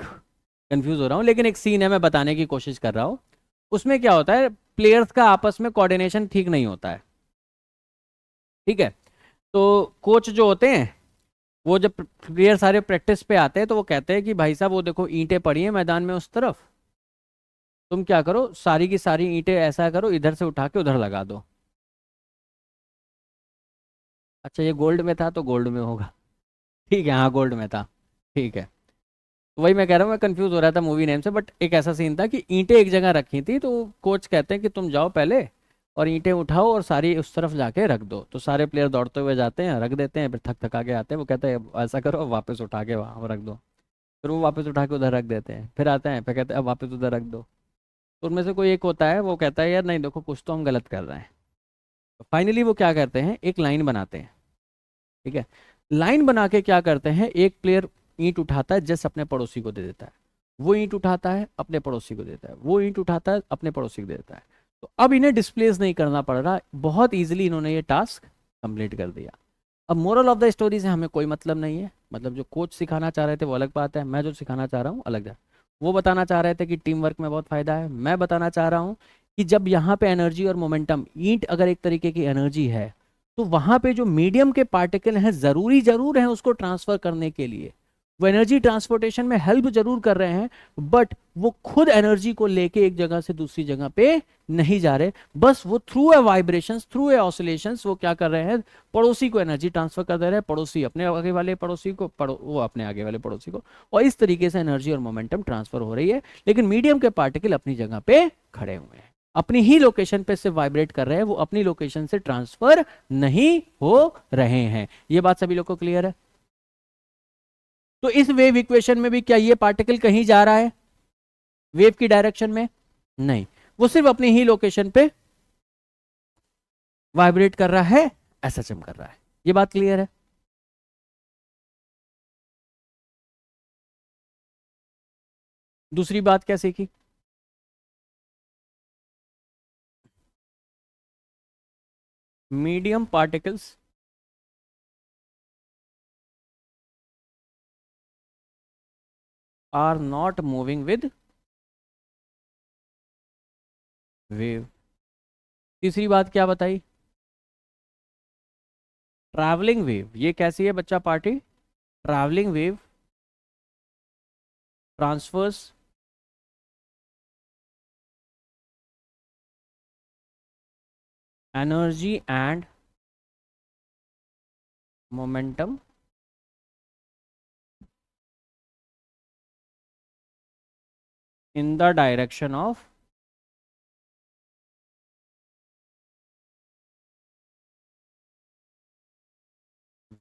कंफ्यूज हो रहा हूँ, लेकिन एक सीन है, मैं बताने की कोशिश कर रहा हूँ। उसमें क्या होता है, प्लेयर्स का आपस में कोऑर्डिनेशन ठीक नहीं होता है, ठीक है। तो कोच जो होते हैं, वो जब प्लेयर सारे प्रैक्टिस पे आते हैं तो वो कहते हैं कि भाई साहब वो देखो ईंटें पड़ी हैं मैदान में उस तरफ, तुम क्या करो, सारी की सारी ईंटें ऐसा करो इधर से उठा के उधर लगा दो। अच्छा ये गोल्ड में था तो गोल्ड में होगा, ठीक है, हाँ गोल्ड में था, ठीक है। तो वही मैं कह रहा हूँ, मैं कंफ्यूज हो रहा था मूवी नेम से, बट एक ऐसा सीन था कि ईंटें एक जगह रखी थी, तो कोच कहते हैं कि तुम जाओ पहले और ईंटें उठाओ और सारी उस तरफ जाके रख दो। तो सारे प्लेयर दौड़ते हुए जाते हैं, रख देते हैं, फिर थक थका के आते हैं, वो कहते हैं ऐसा करो वापस उठा के वहाँ रख दो। फिर वो वापस उठा के उधर रख देते हैं, फिर आते हैं, फिर कहते हैं अब वापस उधर रख दो। तो उनमें से कोई एक होता है, वो कहता है यार नहीं देखो कुछ तो हम गलत कर रहे हैं। तो फाइनली वो क्या करते हैं, एक लाइन बनाते हैं, ठीक है। लाइन बना के क्या करते हैं, एक प्लेयर ईंट उठाता है, जस्ट अपने पड़ोसी को दे देता है, वो ईंट उठाता है अपने पड़ोसी को देता है, वो ईंट उठाता है अपने पड़ोसी को देता है। तो अब इन्हें डिस्प्लेस नहीं करना पड़ रहा, बहुत इजीली इन्होंने ये टास्क कंप्लीट कर दिया। अब मोरल ऑफ द स्टोरी से हमें कोई मतलब नहीं है, मतलब जो कोच सिखाना चाह रहे थे वो अलग बात है, मैं जो सिखाना चाह रहा हूँ अलग है। वो बताना चाह रहे थे कि टीम वर्क में बहुत फायदा है, मैं बताना चाह रहा हूँ कि जब यहाँ पे एनर्जी और मोमेंटम, ईंट अगर एक तरीके की एनर्जी है, तो वहां पे जो मीडियम के पार्टिकल हैं जरूर है उसको ट्रांसफर करने के लिए, वो एनर्जी ट्रांसपोर्टेशन में हेल्प जरूर कर रहे हैं, बट वो खुद एनर्जी को लेके एक जगह से दूसरी जगह पे नहीं जा रहे, बस वो through a vibrations, through a oscillations वो क्या कर रहे हैं, पड़ोसी को एनर्जी ट्रांसफर कर दे रहे हैं, पड़ोसी अपने आगे वाले पड़ोसी को, वो अपने आगे वाले पड़ोसी को, और इस तरीके से एनर्जी और मोमेंटम ट्रांसफर हो रही है। लेकिन मीडियम के पार्टिकल अपनी जगह पे खड़े हुए हैं, अपनी ही लोकेशन पे से वाइब्रेट कर रहे हैं, वो अपनी लोकेशन से ट्रांसफर नहीं हो रहे हैं। ये बात सभी लोग को क्लियर है? तो इस वेव इक्वेशन में भी क्या ये पार्टिकल कहीं जा रहा है वेव की डायरेक्शन में? नहीं, वो सिर्फ अपनी ही लोकेशन पे वाइब्रेट कर रहा है, एसएचएम कर रहा है। ये बात क्लियर है? दूसरी बात क्या सीखी? Medium particles are not moving with wave. तीसरी बात क्या बताई? Travelling wave. ये कैसी है बच्चा party? Travelling wave transfers energy and momentum in the direction of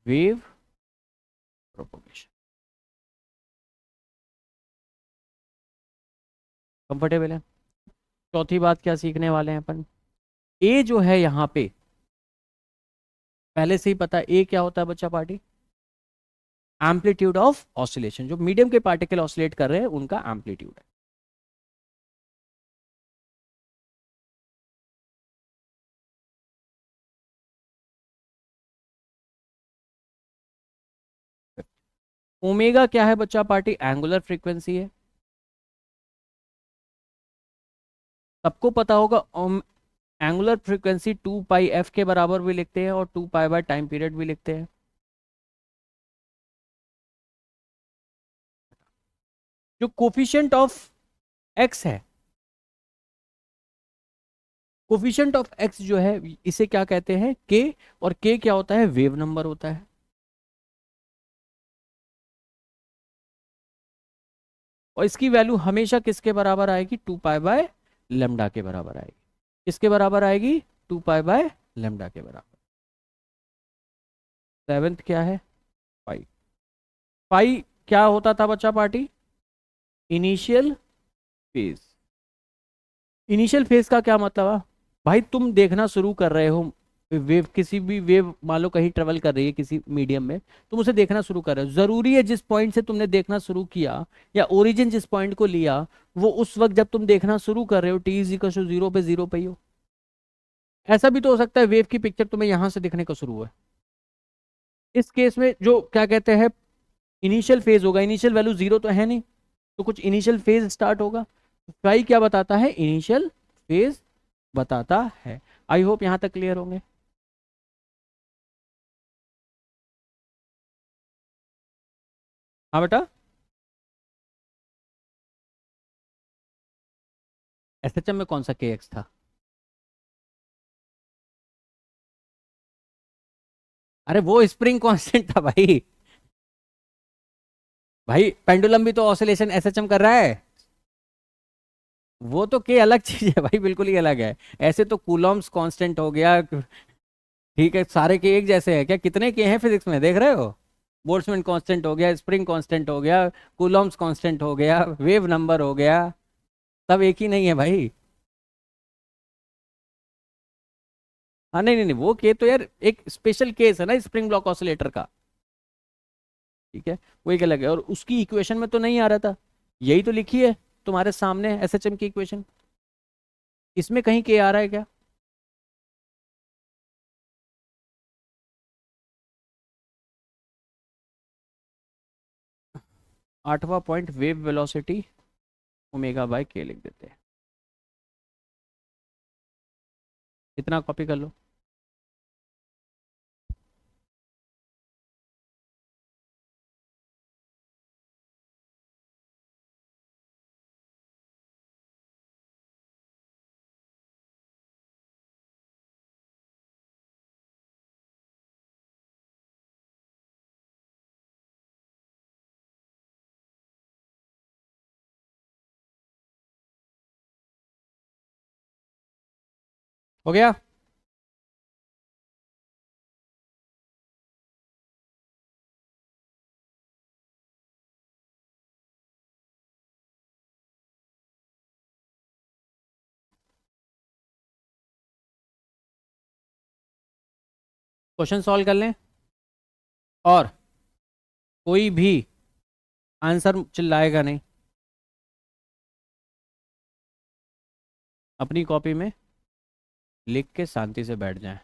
wave propagation. Comfortable है? चौथी बात क्या सीखने वाले हैं अपन? ए जो है यहां पे पहले से ही पता है, ए क्या होता है बच्चा पार्टी? Amplitude of oscillation. जो मीडियम के पार्टिकल ऑसिलेट कर रहे हैं उनका एम्पलीट्यूड है। ओमेगा क्या है बच्चा पार्टी? एंगुलर फ्रीक्वेंसी है। सबको पता होगा एंगुलर फ्रीक्वेंसी 2 पाई f के बराबर भी लिखते हैं और 2 पाई बाय टाइम पीरियड भी लिखते हैं। जो कोफिशिएंट ऑफ एक्स है, कोफिशिएंट ऑफ एक्स जो है इसे क्या कहते हैं? के। और के क्या होता है? वेव नंबर होता है। और इसकी वैल्यू हमेशा किसके बराबर आएगी? 2 पाई बाय लेमडा के बराबर आएगी। किसके बराबर आएगी? 2 पाई बाय लेमडा के बराबर। सेवेंथ क्या है? पाई। पाई क्या होता था बच्चा party? Initial phase. Initial phase का क्या मतलब है? भाई तुम देखना शुरू कर रहे हो वेव, किसी भी वेव मान लो कहीं ट्रेवल कर रही है किसी मीडियम में, तुम उसे देखना शुरू कर रहे हो। जरूरी है जिस पॉइंट से तुमने देखना शुरू किया या ओरिजिन जिस पॉइंट को लिया, वो उस वक्त जब तुम देखना शुरू कर रहे हो टी इज इक्वल टू 0 पे 0 पे ही हो। ऐसा भी तो हो सकता है वेव की पिक्चर तुम्हें यहां से दिखने को शुरू हुआ है। इस केस में जो क्या कहते हैं, इनिशियल फेज होगा। इनिशियल वैल्यू 0 तो है नहीं, तो कुछ इनिशियल फेज स्टार्ट होगा। फाई क्या बताता है? इनिशियल फेज बताता है। आई होप यहां तक क्लियर होंगे। हाँ बेटा। एसएचएम में कौन सा के एक्स था? अरे वो स्प्रिंग कांस्टेंट था भाई। भाई पेंडुलम भी तो ऑसिलेशन एसएचएम कर रहा है। वो तो के अलग चीज है भाई, बिल्कुल ही अलग है। ऐसे तो कूलॉम्स कांस्टेंट हो गया, ठीक है, सारे के एक जैसे हैं क्या? कितने के हैं फिजिक्स में देख रहे हो? बोल्ट्जमैन कांस्टेंट हो गया, स्प्रिंग कांस्टेंट हो गया, कूलॉम्स कांस्टेंट हो गया, वेव नंबर हो गया, सब एक ही नहीं है भाई। हाँ नहीं नहीं नहीं, वो के तो यार एक स्पेशल केस है ना स्प्रिंग ब्लॉक ऑसिलेटर का, ठीक है, वो एक अलग है। और उसकी इक्वेशन में तो नहीं आ रहा था, यही तो लिखी है तुम्हारे सामने एसएचएम की इक्वेशन, इसमें कहीं के आ रहा है क्या? 8वां point, wave velocity omega by k लिख देते हैं। इतना कॉपी कर लो। हो गया? क्वेश्चन सॉल्व कर लें, और कोई भी आंसर चिल्लाएगा नहीं, अपनी कॉपी में लिख के शांति से बैठ जाएं।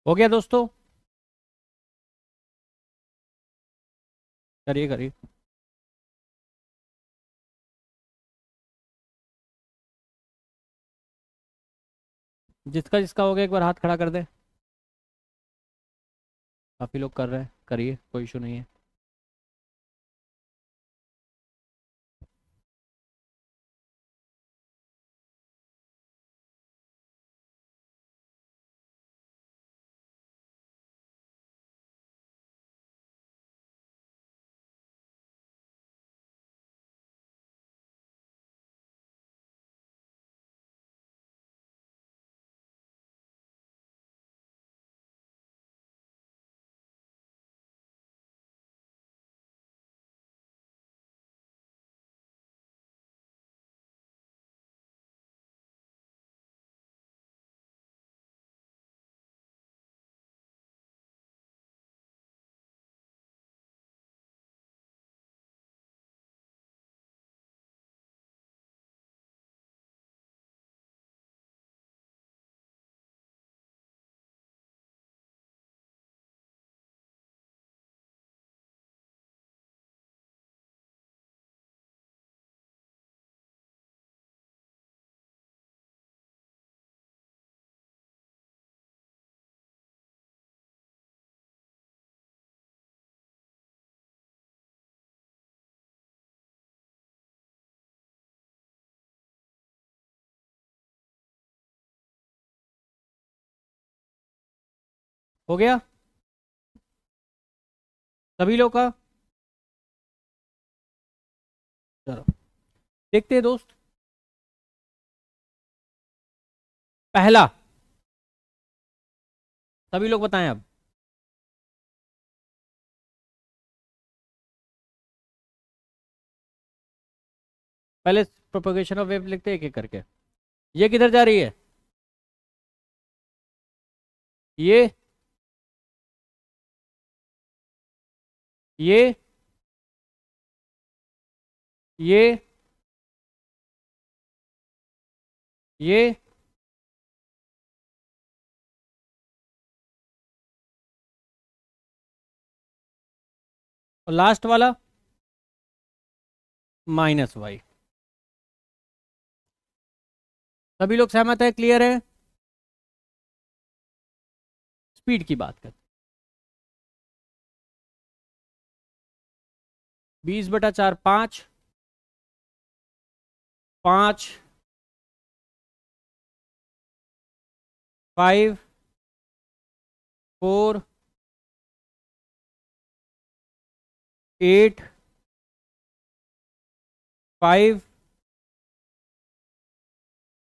हो गया दोस्तों? करिए करिए। जिसका जिसका हो गया एक बार हाथ खड़ा कर दे। काफी लोग कर रहे हैं, करिए, कोई इशू नहीं है। हो गया सभी लोग का? चलो देखते हैं दोस्त। पहला, सभी लोग बताएं अब। पहले प्रोपगेशन ऑफ वेव लिखते हैं एक एक करके। ये किधर जा रही है? ये ये ये ये और लास्ट वाला -y। सभी लोग सहमत है? क्लियर है? स्पीड की बात करते। 20/4 5, 5, 5, 4, 8, 5,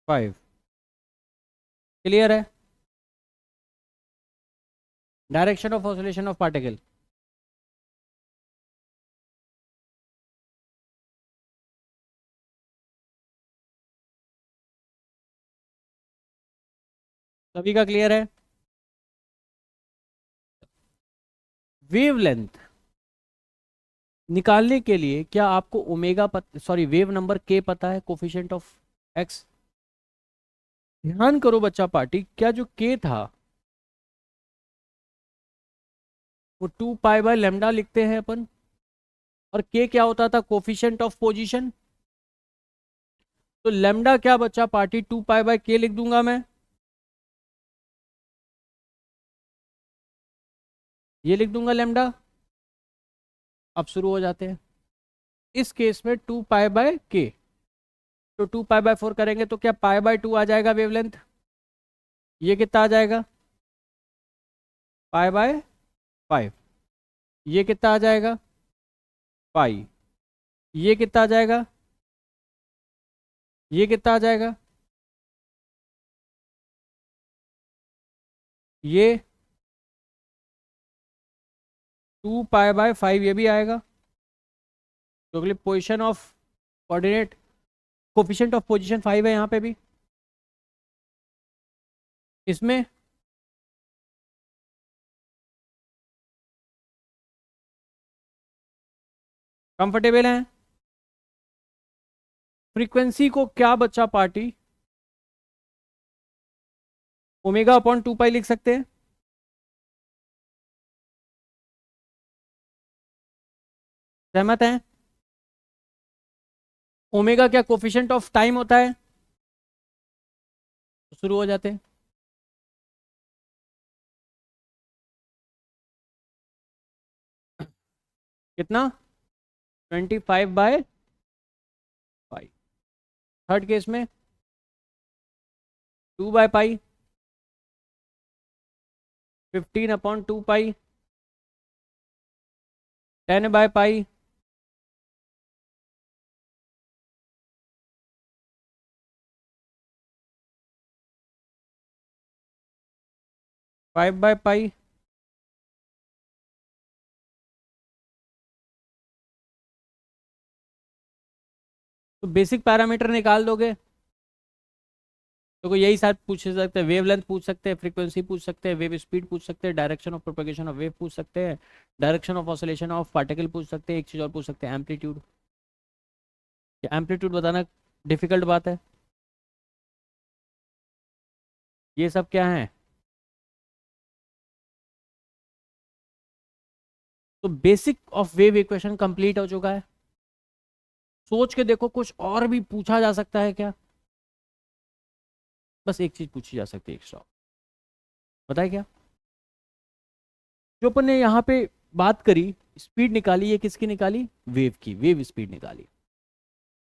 5। क्लियर है? Direction of oscillation of particle. सभी का क्लियर है? वेवलेंथ निकालने के लिए क्या आपको ओमेगा सॉरी वेव नंबर के पता है, कोफिशिएंट ऑफ एक्स? ध्यान करो बच्चा पार्टी, क्या जो के था वो 2 पाई/λ लिखते हैं अपन, और के क्या होता था? Coefficient of position. तो लेमडा क्या बच्चा पार्टी? 2 पाई/के लिख दूंगा मैं, ये लिख दूंगा लेमडा। अब शुरू हो जाते हैं। इस केस में 2 पाई/के, तो 2 पाई/4 करेंगे तो क्या पाई/2 आ जाएगा वेवलेंथ? ये कितना आ जाएगा? पाई/5। ये कितना आ जाएगा? पाई। ये कितना आ जाएगा? ये कितना आ जाएगा? ये 2 पाई/5 ये भी आएगा, क्योंकि position of coordinate coefficient of position 5 है यहाँ पे भी। इसमें कंफर्टेबल है? फ्रीक्वेंसी को क्या बच्चा पार्टी ω/2 पाई लिख सकते हैं? सहमत हैं? ओमेगा क्या कोफिशिएंट ऑफ टाइम होता है? तो शुरू हो जाते हैं। कितना? 25/5। थर्ड केस में 2/पाई, 15/2 पाई, 10/पाई, 5/पाई। तो बेसिक पैरामीटर निकाल दोगे तो कोई यही साथ पूछ सकते हैं, वेवलेंथ पूछ सकते हैं, फ्रीक्वेंसी पूछ सकते हैं, वेव स्पीड पूछ सकते हैं, direction of propagation of wave पूछ सकते हैं, direction of oscillation of particle पूछ सकते हैं, एक चीज और पूछ सकते हैं, एम्पलीट्यूड। एम्पलीट्यूड बताना डिफिकल्ट बात है? ये सब क्या है? तो basic of wave equation complete हो चुका है। सोच के देखो कुछ और भी पूछा जा सकता है क्या? बस एक चीज पूछी जा सकती है एक्स्ट्रा, बताए क्या? जो अपन ने यहाँ पे बात करी, स्पीड निकाली, ये किसकी निकाली? वेव की, वेव स्पीड निकाली।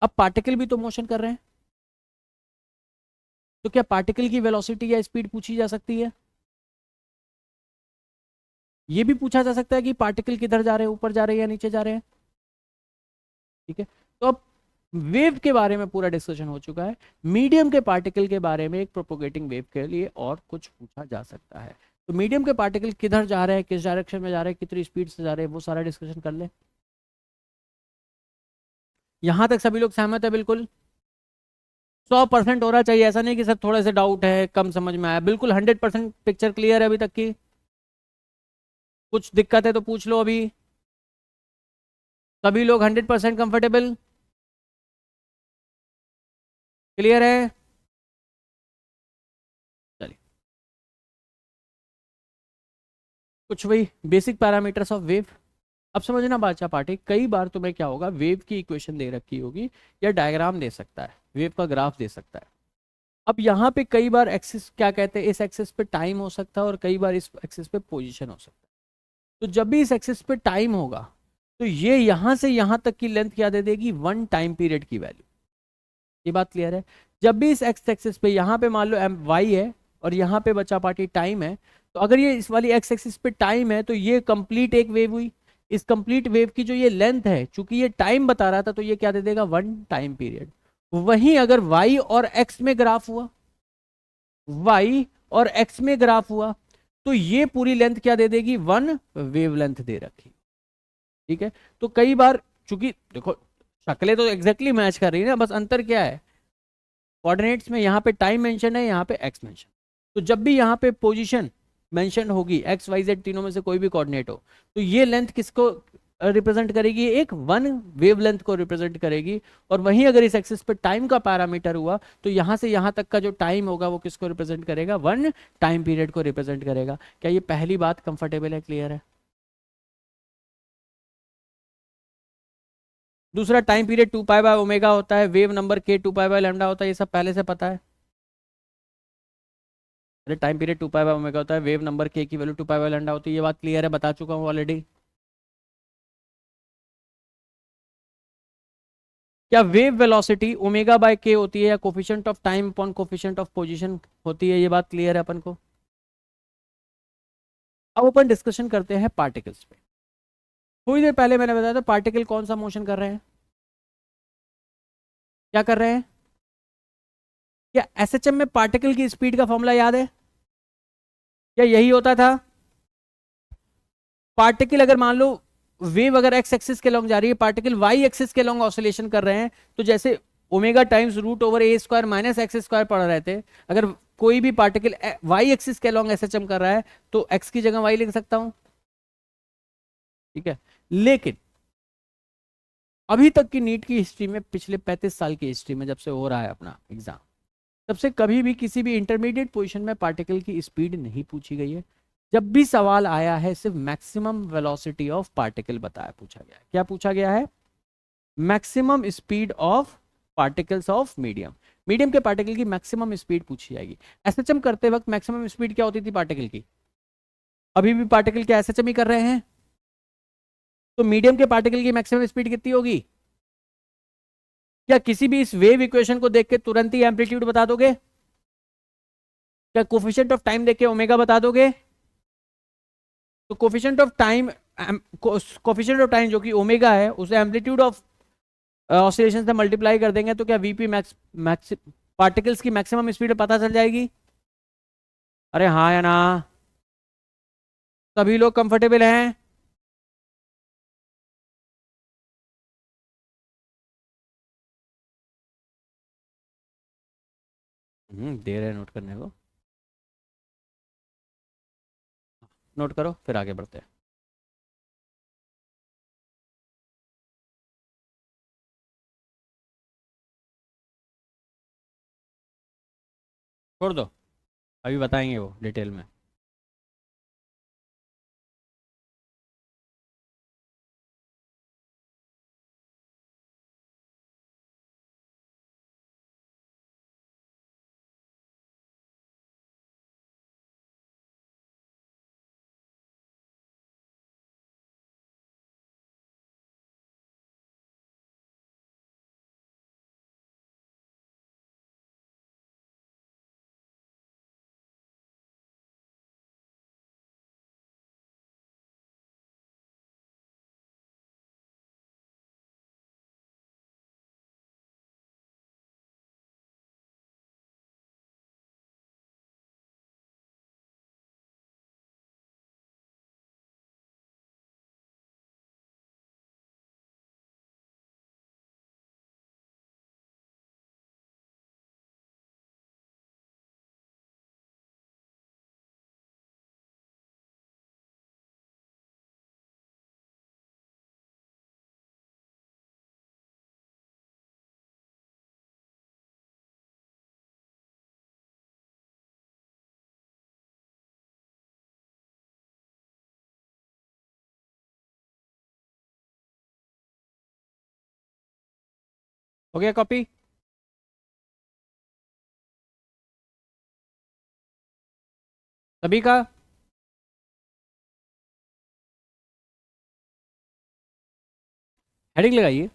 अब पार्टिकल भी तो मोशन कर रहे हैं, तो क्या पार्टिकल की वेलोसिटी या स्पीड पूछी जा सकती है? ये भी पूछा जा सकता है कि पार्टिकल किधर जा रहे हैं, ऊपर जा रहे हैं या नीचे जा रहे हैं। ठीक है, तो अब वेव के बारे में पूरा डिस्कशन हो चुका है। मीडियम के पार्टिकल के बारे में एक प्रोपोगेटिंग वेव के लिए और कुछ पूछा जा सकता है। तो मीडियम के पार्टिकल किधर जा रहे हैं, किस डायरेक्शन में जा रहे हैं, कितनी स्पीड से जा रहे हैं, वो सारा डिस्कशन कर ले। यहां तक सभी लोग सहमत है? बिल्कुल 100% होना चाहिए, ऐसा नहीं कि सर थोड़े से डाउट है, कम समझ में आया। बिल्कुल 100% पिक्चर क्लियर है अभी तक की? कुछ दिक्कत है तो पूछ लो अभी। सभी लोग 100% कंफर्टेबल, क्लियर है? चलिए, कुछ वही बेसिक पैरामीटर्स ऑफ वेव। अब समझना बादशाह पार्टी, कई बार तुम्हें क्या होगा, वेव की इक्वेशन दे रखी होगी या डायग्राम दे सकता है, वेव का ग्राफ दे सकता है। अब यहाँ पे कई बार एक्सिस क्या कहते हैं, इस एक्सिस पे टाइम हो सकता है और कई बार इस एक्सिस पे पोजीशन हो सकता है। तो जब भी इस एक्सिस पे टाइम होगा तो ये यहां से यहां तक की लेंथ क्या दे देगी, 1 टाइम पीरियड की वैल्यू। ये बात क्लियर है? जब भी इस एक्स एक्सिस पे, यहाँ पे मान लो एम वाई है और यहाँ पे बचा पार्टी टाइम है, तो अगर ये इस वाली एक्स एक्सिस पे टाइम है तो ये कंप्लीट एक वेव हुई। इस कंप्लीट वेव की जो ये लेंथ है, चूंकि ये टाइम बता रहा था तो ये क्या दे देगा, 1 टाइम पीरियड। वहीं अगर वाई और एक्स में ग्राफ हुआ, वाई और एक्स में ग्राफ हुआ, तो ये पूरी लेंथ क्या दे देगी, 1 वेव लेंथ दे रखी। ठीक है, तो कई बार, चूंकि देखो शक्लें तो एग्जैक्टली मैच कर रही है ना, बस अंतर क्या है, कोऑर्डिनेट्स में यहाँ पे टाइम मेंशन है, यहाँ पे एक्स मेंशन। तो जब भी यहाँ पे पोजीशन मेंशन होगी, एक्स वाई जेड तीनों में से कोई भी कोऑर्डिनेट हो, तो ये लेंथ किसको रिप्रेजेंट करेगी, एक 1 वेव लेंथ को रिप्रेजेंट करेगी। और वहीं अगर इस एक्सिस पे टाइम का पैरामीटर हुआ, तो यहाँ से यहाँ तक का जो टाइम होगा वो किसको रिप्रेजेंट करेगा, 1 टाइम पीरियड को रिप्रेजेंट करेगा। क्या ये पहली बात कंफर्टेबल है, क्लियर है? दूसरा, time period 2 pi by omega होता है, वेव नंबर के 2 पाई बाय लैम्डा होता है, ये सब पहले से पता है। अरे time period 2 pi by omega होता है, वेव नंबर के की वैल्यू 2 पाई बाय लैम्डा होती है, ये बात क्लियर है, बता चुका हूँ ऑलरेडी। क्या वेव वेलोसिटी ओमेगा बाय के होती है या coefficient of time upon coefficient of position होती है, ये बात क्लियर है अपन को? अब अपन डिस्कशन करते हैं पार्टिकल्स पे। थोड़ी देर पहले मैंने बताया था पार्टिकल कौन सा मोशन कर रहे हैं, क्या कर रहे हैं? क्या एसएचएम में पार्टिकल की स्पीड का फॉर्मूला याद है? क्या यही होता था? पार्टिकल अगर मान लो वेव अगर एक्स एक्सिस के लॉन्ग जा रही है, पार्टिकल वाई एक्सिस के लॉन्ग ऑसिलेशन कर रहे हैं, तो जैसे ओमेगा टाइम्स रूट ओवर ए स्क्वायर माइनस एक्स स्क्वायर पढ़ रहे थे, अगर कोई भी पार्टिकल वाई एक्सिस के लॉन्ग एसएचएम कर रहा है तो एक्स की जगह वाई लिख सकता हूं। ठीक है, लेकिन अभी तक की नीट की हिस्ट्री में, पिछले 35 साल की हिस्ट्री में, जब से हो रहा है अपना एग्जाम, तब से कभी भी किसी भी इंटरमीडिएट पोजीशन में पार्टिकल की स्पीड नहीं पूछी गई है। जब भी सवाल आया है सिर्फ मैक्सिमम वेलोसिटी ऑफ पार्टिकल बताया, पूछा गया है। क्या पूछा गया है? Maximum speed of particles of medium. Medium के पार्टिकल की मैक्सिमम स्पीड पूछी जाएगी। एसएचएम करते वक्त मैक्सिमम स्पीड क्या होती थी पार्टिकल की? अभी भी पार्टिकल क्या एसएचएम ही कर रहे हैं, तो मीडियम के पार्टिकल की मैक्सिमम स्पीड कितनी होगी? क्या किसी भी इस वेव इक्वेशन को देख के तुरंत ही एम्पलीट्यूड बता दोगे? क्या कोफिशिएंट ऑफ टाइम देख के ओमेगा बता दोगे? तो coefficient of time, coefficient of time जो कि ओमेगा है, उसे एम्पलीट्यूड ऑफ ऑसिलेशन से मल्टीप्लाई कर देंगे तो क्या वीपी मैक्स मैक्स पार्टिकल्स की मैक्सिमम स्पीड पता चल जाएगी? अरे हाँ या ना? सभी लोग कंफर्टेबल हैं? दे रहे हैं नोट करने को, नोट करो फिर आगे बढ़ते हैं। छोड़ दो, अभी बताएंगे वो डिटेल में। हो गया कॉपी? सभी का? हेडिंग लगाइए।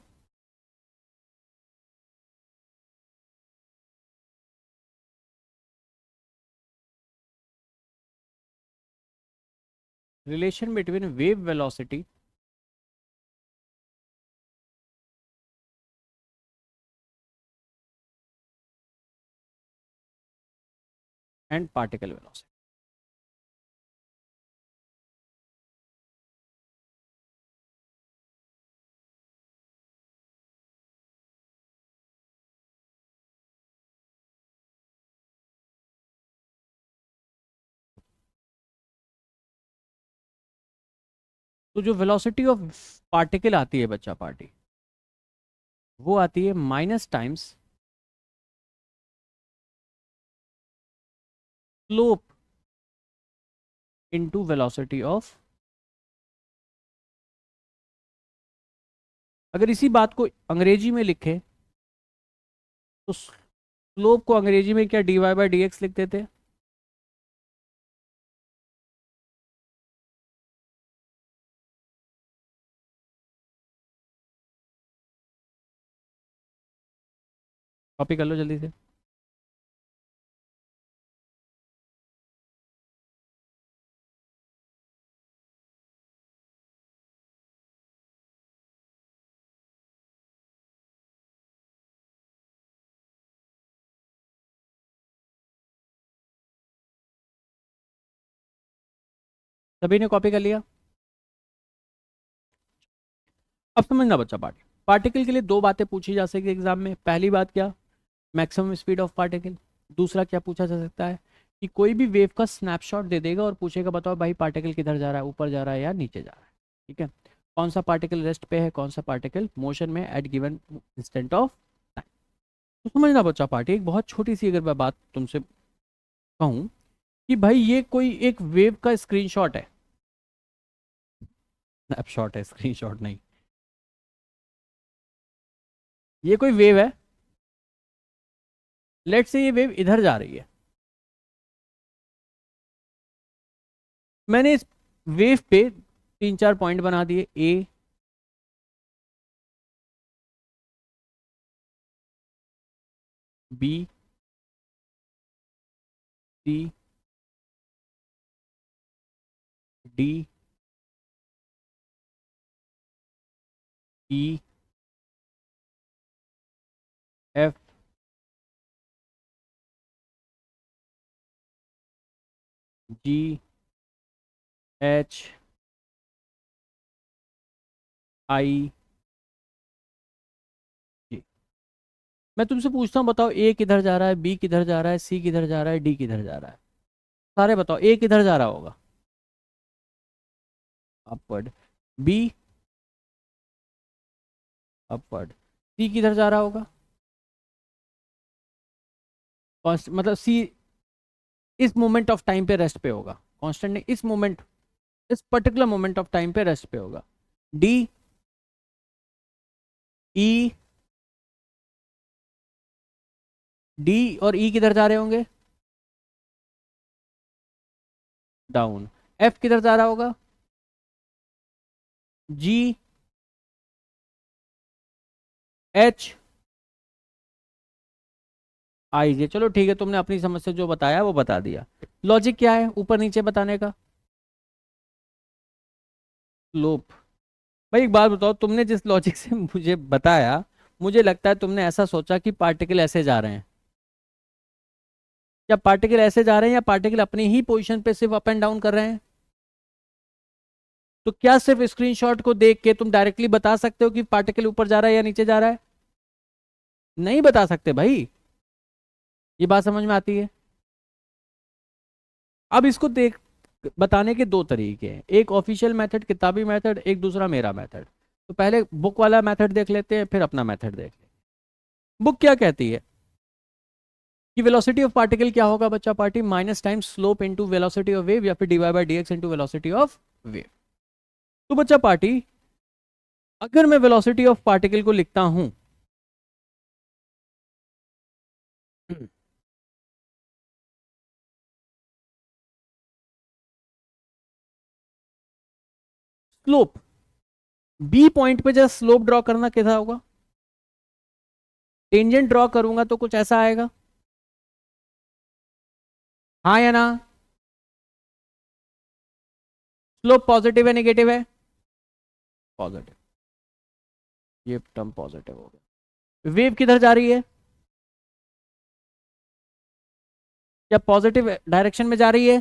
Relation between wave velocity and particle velocity. तो जो वेलोसिटी ऑफ पार्टिकल आती है बच्चा पार्टी, वो आती है minus times slope into velocity of. अगर इसी बात को अंग्रेजी में लिखे तो स्लोप को अंग्रेजी में क्या dy बाई डी एक्स लिख देते? कॉपी कर लो जल्दी से। सभी ने कॉपी कर लिया? अब समझना बच्चा पार्टी, पार्टिकल के लिए दो बातें पूछी जा सकती है एग्जाम में। पहली बात क्या? Maximum speed of particle. दूसरा क्या पूछा जा सकता है कि कोई भी वेव का स्नैपशॉट दे देगा और पूछेगा बताओ भाई पार्टिकल किधर जा रहा है, ऊपर जा रहा है या नीचे जा रहा है। ठीक है, कौन सा पार्टिकल रेस्ट पे है, कौन सा पार्टिकल मोशन में at given instant of time. तो समझना बच्चा पार्टी, एक बहुत छोटी सी अगर मैं बात तुमसे कहूँ कि भाई ये कोई एक वेव का स्क्रीनशॉट है, स्नैपशॉट है, स्क्रीनशॉट नहीं, ये कोई वेव है। लेट से ये वेव इधर जा रही है, मैंने इस वेव पे तीन चार पॉइंट बना दिए, A B C D E F G H I G. मैं तुमसे पूछता हूँ बताओ ए किधर जा रहा है, बी किधर जा रहा है, सी किधर जा रहा है, डी किधर जा रहा है? सारे बताओ, ए किधर जा रहा होगा? अपवर्ड। Be upward. सी किधर जा रहा होगा? मतलब सी इस मोमेंट ऑफ टाइम पे रेस्ट पे होगा, कांस्टेंट नहीं, इस मोमेंट, इस पर्टिकुलर मोमेंट ऑफ टाइम पे रेस्ट पे होगा। डी ई, डी और ई किधर जा रहे होंगे? डाउन। एफ किधर जा रहा होगा? जी एच आई जे। चलो ठीक है, तुमने अपनी समझ से जो बताया वो बता दिया। लॉजिक क्या है ऊपर नीचे बताने का? स्लोप। भाई एक बात बताओ, तुमने जिस लॉजिक से मुझे बताया, मुझे लगता है तुमने ऐसा सोचा कि पार्टिकल ऐसे जा रहे हैं। क्या पार्टिकल ऐसे जा रहे हैं या पार्टिकल अपनी ही पोजीशन पे सिर्फ अप एंड डाउन कर रहे हैं? तो क्या सिर्फ स्क्रीनशॉट को देख के तुम डायरेक्टली बता सकते हो कि पार्टिकल ऊपर जा रहा है या नीचे जा रहा है? नहीं बता सकते भाई, ये बात समझ में आती है? अब इसको देख, बताने के दो तरीके हैं, एक ऑफिशियल मेथड किताबी मेथड, एक दूसरा मेरा मेथड। तो पहले बुक वाला मेथड देख लेते हैं, फिर अपना मेथड देख लेते हैं। बुक क्या कहती है कि वेलोसिटी ऑफ पार्टिकल क्या होगा बच्चा party? Minus time slope into velocity of wave, या फिर d y by d x into velocity of wave. तो बच्चा पार्टी, अगर मैं वेलोसिटी ऑफ पार्टिकल को लिखता हूं स्लोप, बी पॉइंट पे जब स्लोप ड्रॉ करना कैसा होगा, टेंजेंट ड्रॉ करूंगा तो कुछ ऐसा आएगा, हाँ या ना, स्लोप पॉजिटिव है नेगेटिव है, पॉजिटिव, ये टर्म पॉजिटिव हो गया। वेव किधर जा रही है, क्या पॉजिटिव डायरेक्शन में जा रही है,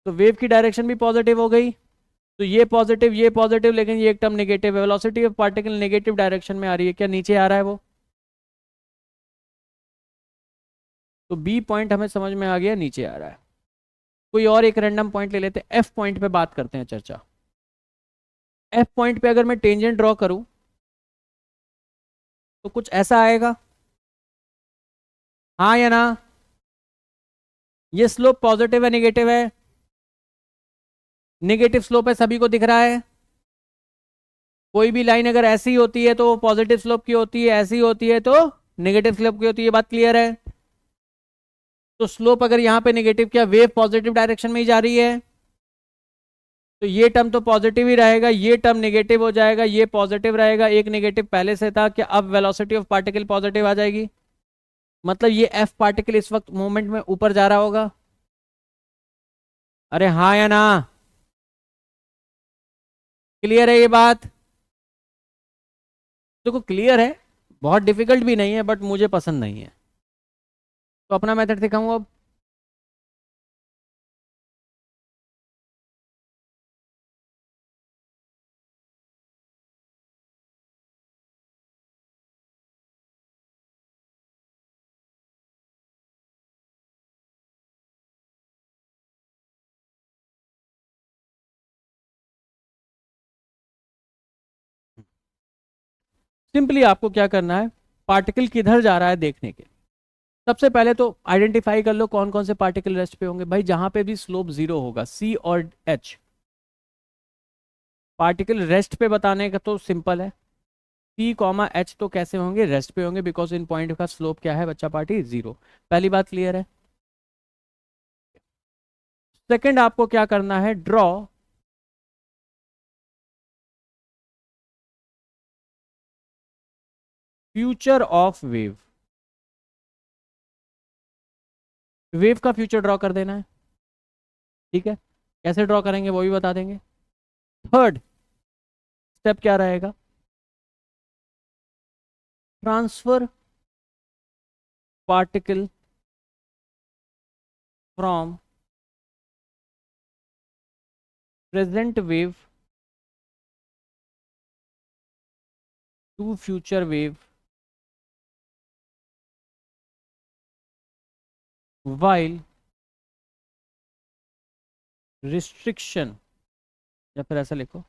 तो वेव की डायरेक्शन भी पॉजिटिव हो गई, तो ये पॉजिटिव, लेकिन ये एक टर्म नेगेटिव है, velocity of particle negative direction में आ रही है, क्या नीचे आ रहा है वो, तो बी पॉइंट हमें समझ में आ गया नीचे आ रहा है। कोई और एक रैंडम पॉइंट ले लेते हैं, एफ पॉइंट पे बात करते हैं चर्चा। एफ पॉइंट पे अगर मैं टेंजेंट ड्रॉ करूं तो कुछ ऐसा आएगा, हाँ या ना, ये स्लोप पॉजिटिव है नेगेटिव है, नेगेटिव स्लोप है, सभी को दिख रहा है। कोई भी लाइन अगर ऐसी होती है तो पॉजिटिव स्लोप की होती है, ऐसी होती है तो नेगेटिव स्लोप की होती है, बात क्लियर है। तो स्लोप अगर यहां पे नेगेटिव, क्या वेव पॉजिटिव डायरेक्शन में ही जा रही है, तो ये टर्म तो पॉजिटिव ही रहेगा, ये टर्म नेगेटिव हो जाएगा, ये पॉजिटिव रहेगा, एक नेगेटिव पहले से था, क्या अब वेलोसिटी ऑफ पार्टिकल पॉजिटिव आ जाएगी, मतलब ये एफ पार्टिकल इस वक्त मोमेंट में ऊपर जा रहा होगा, अरे हाँ या ना, क्लियर है ये बात, देखो क्लियर है, बहुत डिफिकल्ट भी नहीं है बट मुझे पसंद नहीं है, तो अपना मेथड दिखाऊंगा अब। सिंपली आपको क्या करना है, पार्टिकल किधर जा रहा है देखने के, सबसे पहले तो आइडेंटिफाई कर लो कौन कौन से पार्टिकल रेस्ट पे होंगे, भाई जहां पे भी स्लोप जीरो होगा, सी और एच, पार्टिकल रेस्ट पे बताने का तो सिंपल है, सी कॉमा एच तो कैसे होंगे, रेस्ट पे होंगे, बिकॉज इन पॉइंट का स्लोप क्या है बच्चा पार्टी, जीरो, पहली बात क्लियर है। सेकंड आपको क्या करना है, draw future of wave, wave का फ्यूचर ड्रॉ कर देना है, ठीक है, कैसे ड्रॉ करेंगे वो भी बता देंगे। थर्ड स्टेप क्या रहेगा, transfer particle from present wave to future wave while restriction, या फिर ऐसा लिखो,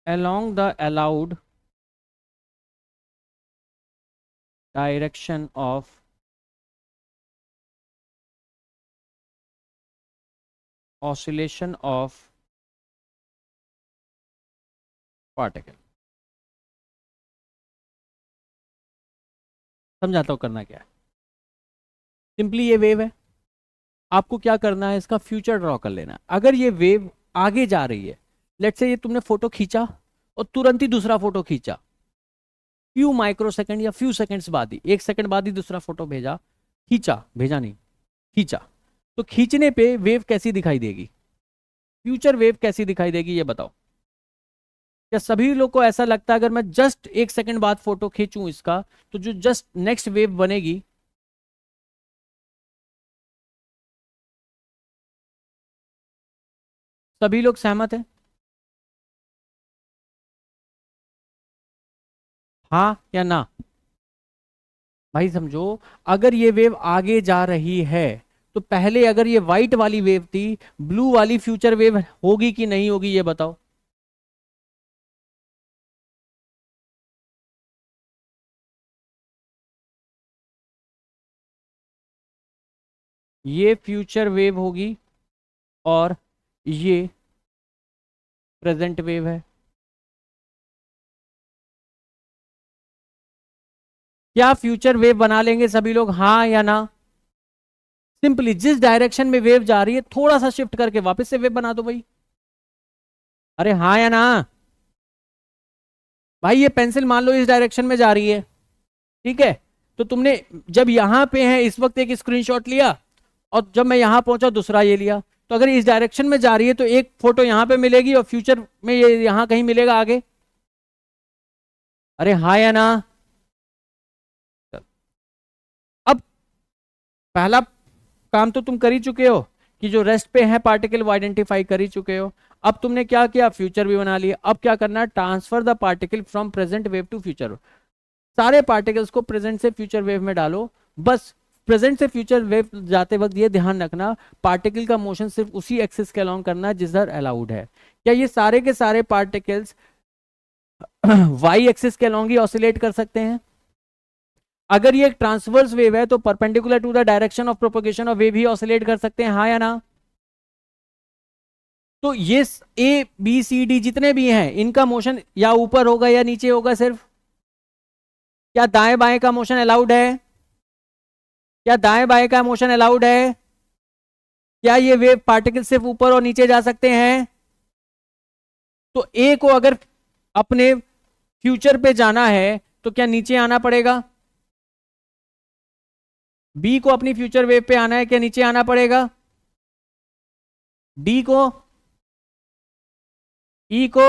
along the allowed direction of oscillation of particle, समझाता हूं करना क्या है, सिंपली ये वेव है, आपको क्या करना है, इसका फ्यूचर ड्रॉ कर लेना है। अगर ये वेव आगे जा रही है, लेट्स से ये तुमने फोटो खींचा और तुरंत ही दूसरा फोटो खींचा, फ्यू माइक्रो सेकंड या फ्यू सेकंड्स बाद ही, एक सेकंड बाद ही दूसरा फोटो भेजा, खींचा, भेजा नहीं, खींचा, तो खींचने पे वेव कैसी दिखाई देगी, फ्यूचर वेव कैसी दिखाई देगी ये बताओ। क्या सभी लोग को ऐसा लगता है अगर मैं जस्ट एक सेकंड बाद फोटो खींचूं इसका, तो जो जस्ट नेक्स्ट वेव बनेगी, सभी लोग सहमत हैं, हाँ या ना, भाई समझो, अगर ये वेव आगे जा रही है तो पहले अगर ये व्हाइट वाली वेव थी, ब्लू वाली फ्यूचर वेव होगी कि नहीं होगी ये बताओ। ये फ्यूचर वेव होगी और ये प्रेजेंट वेव है, क्या फ्यूचर वेव बना लेंगे सभी लोग, हाँ या ना, सिंपली जिस डायरेक्शन में वेव जा रही है थोड़ा सा शिफ्ट करके वापस से वेव बना दो भाई। अरे हाँ या ना? भाई ये पेंसिल मान लो इस डायरेक्शन में जा रही है, ठीक है, तो तुमने जब यहां पे है इस वक्त एक स्क्रीनशॉट लिया, और जब मैं यहां पहुंचा दूसरा ये लिया। तो अगर इस डायरेक्शन में जा रही है तो एक फोटो यहां पे मिलेगी और फ्यूचर में ये यहां कहीं मिलेगा आगे। अरे हाँ या ना? अब पहला काम तो तुम कर ही चुके हो कि जो रेस्ट पे है पार्टिकल वो आइडेंटिफाई कर ही चुके हो। अब तुमने क्या किया, फ्यूचर भी बना लिया। अब क्या करना है, transfer the particle from present wave to future. सारे पार्टिकल्स को प्रेजेंट से फ्यूचर वेव में डालो। बस प्रेजेंट से फ्यूचर वेव जाते वक्त ये ध्यान रखना, पार्टिकल का मोशन सिर्फ उसी एक्सिस के अलोंग करना है जिधर अलाउड है। क्या ये सारे के सारे पार्टिकल्स वाई एक्सिस के अलोंग ही ऑसिलेट कर सकते हैं? अगर ये एक ट्रांसवर्स वेव है तो perpendicular to the direction of propagation of wave ही ऑसिलेट कर सकते हैं, हाँ या ना? तो ये ए बी सी डी जितने भी हैं इनका मोशन या ऊपर होगा या नीचे होगा सिर्फ। क्या दाएं बाएं का मोशन अलाउड है? क्या दाएं बाएं का मोशन अलाउड है? क्या ये वेव पार्टिकल सिर्फ ऊपर और नीचे जा सकते हैं? तो ए को अगर अपने फ्यूचर पे जाना है तो क्या नीचे आना पड़ेगा? बी को अपनी फ्यूचर वेव पे आना है, क्या नीचे आना पड़ेगा? डी को, ई को,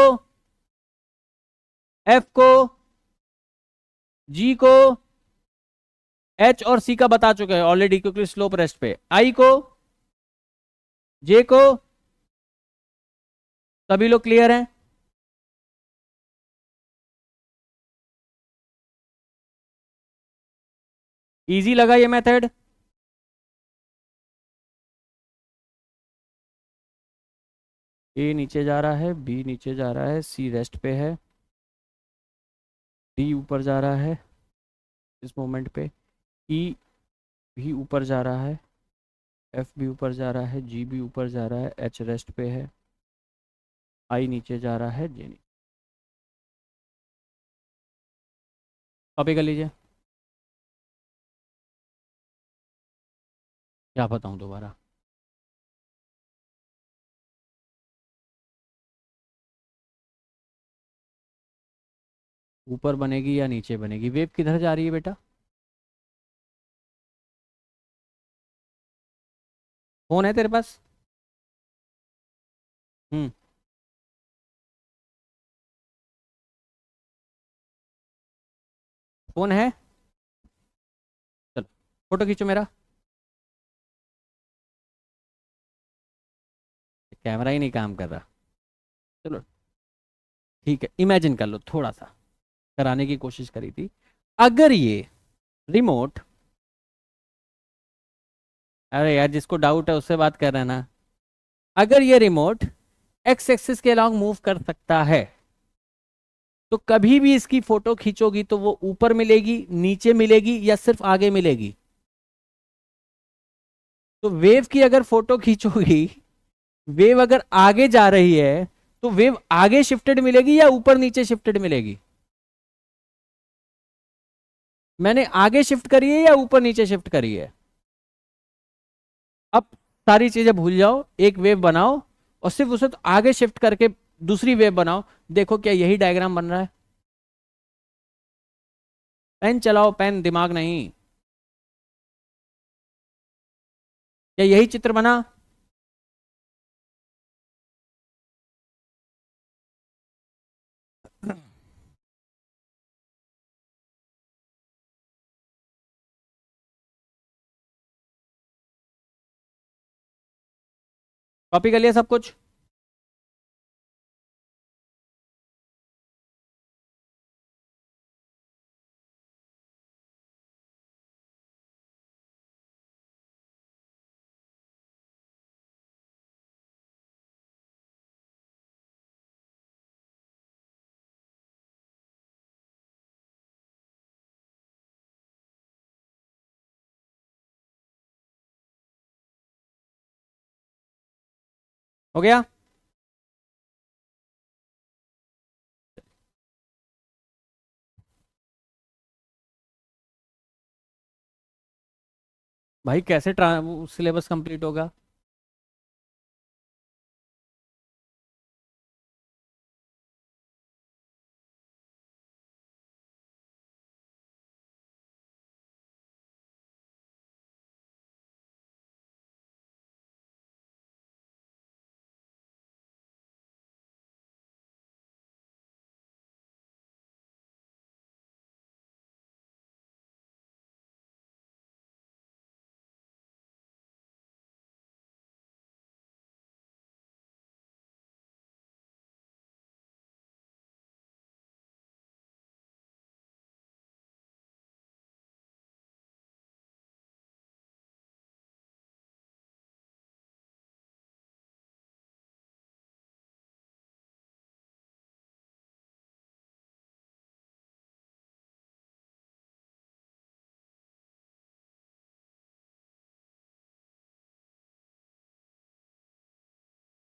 एफ को, जी को, एच और सी का बता चुके हैं ऑलरेडी क्योंकि स्लोप रेस्ट पे। आई को, जे को, सभी लोग क्लियर हैं? इजी लगा ये मेथड? ए नीचे जा रहा है, बी नीचे जा रहा है, सी रेस्ट पे है, डी ऊपर जा रहा है इस मोमेंट पे, ई भी ऊपर जा रहा है, एफ भी ऊपर जा रहा है, जी भी ऊपर जा रहा है, एच रेस्ट पे है, आई नीचे जा रहा है, जे नीचे। कॉपी कर लीजिए। क्या बताऊं दोबारा? ऊपर बनेगी या नीचे बनेगी? वेव किधर जा रही है बेटा? फोन है तेरे पास? हम्म। फोन है? चलो फोटो खींचो मेरा। कैमरा ही नहीं काम कर रहा। चलो ठीक है, इमेजिन कर लो, थोड़ा सा कराने की कोशिश करी थी। अगर ये रिमोट, अरे यार जिसको डाउट है उससे बात कर रहे हैं ना, अगर ये रिमोट एक्स एक्सिस के अलॉन्ग मूव कर सकता है तो कभी भी इसकी फोटो खींचोगी तो वो ऊपर मिलेगी, नीचे मिलेगी, या सिर्फ आगे मिलेगी? तो वेव की अगर फोटो खींचोगी, वेव अगर आगे जा रही है तो वेव आगे शिफ्टेड मिलेगी या ऊपर नीचे शिफ्टेड मिलेगी? मैंने आगे शिफ्ट करी है या ऊपर नीचे शिफ्ट करी है? अब सारी चीजें भूल जाओ, एक वेव बनाओ और सिर्फ उसे तो आगे शिफ्ट करके दूसरी वेव बनाओ। देखो क्या यही डायग्राम बन रहा है? पेन चलाओ, पेन, दिमाग नहीं। क्या यही चित्र बना? कॉपी कर लिया सब कुछ? हो गया? भाई कैसे सिलेबस कंप्लीट होगा?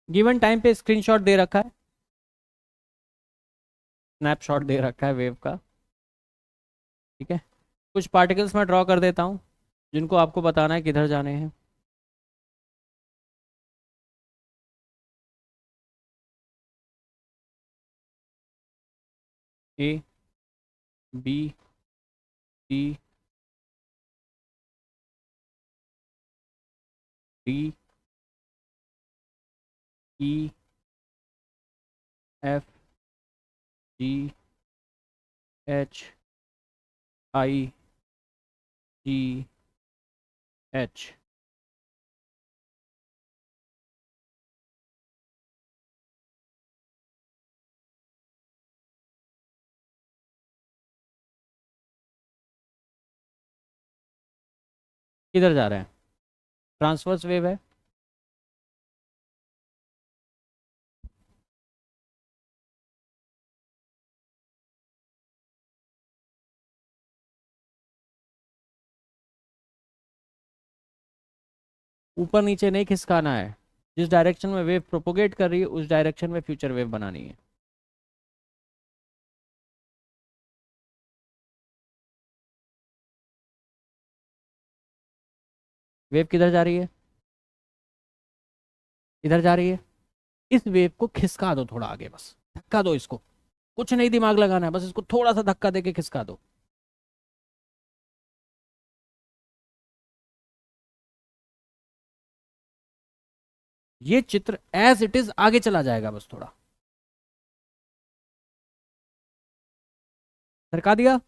गिवन टाइम पे स्क्रीनशॉट दे रखा है, स्नैपशॉट दे रखा है वेव का। ठीक है, कुछ पार्टिकल्स मैं ड्रॉ कर देता हूँ जिनको आपको बताना है किधर जाने हैं। ए, B, C, D, E, F, G, H, I, ji, H. किधर जा रहे हैं? ट्रांसवर्स वेव है। ऊपर नीचे नहीं खिसकाना है, जिस डायरेक्शन में वेव प्रोपोगेट कर रही है उस डायरेक्शन में फ्यूचर वेव बनानी है। वेव किधर जा रही है? इधर जा रही है। इस वेव को खिसका दो थोड़ा आगे, बस धक्का दो इसको। कुछ नहीं दिमाग लगाना है, बस इसको थोड़ा सा धक्का देके खिसका दो। ये चित्र एज इट इज आगे चला जाएगा, बस थोड़ा सरका दिया।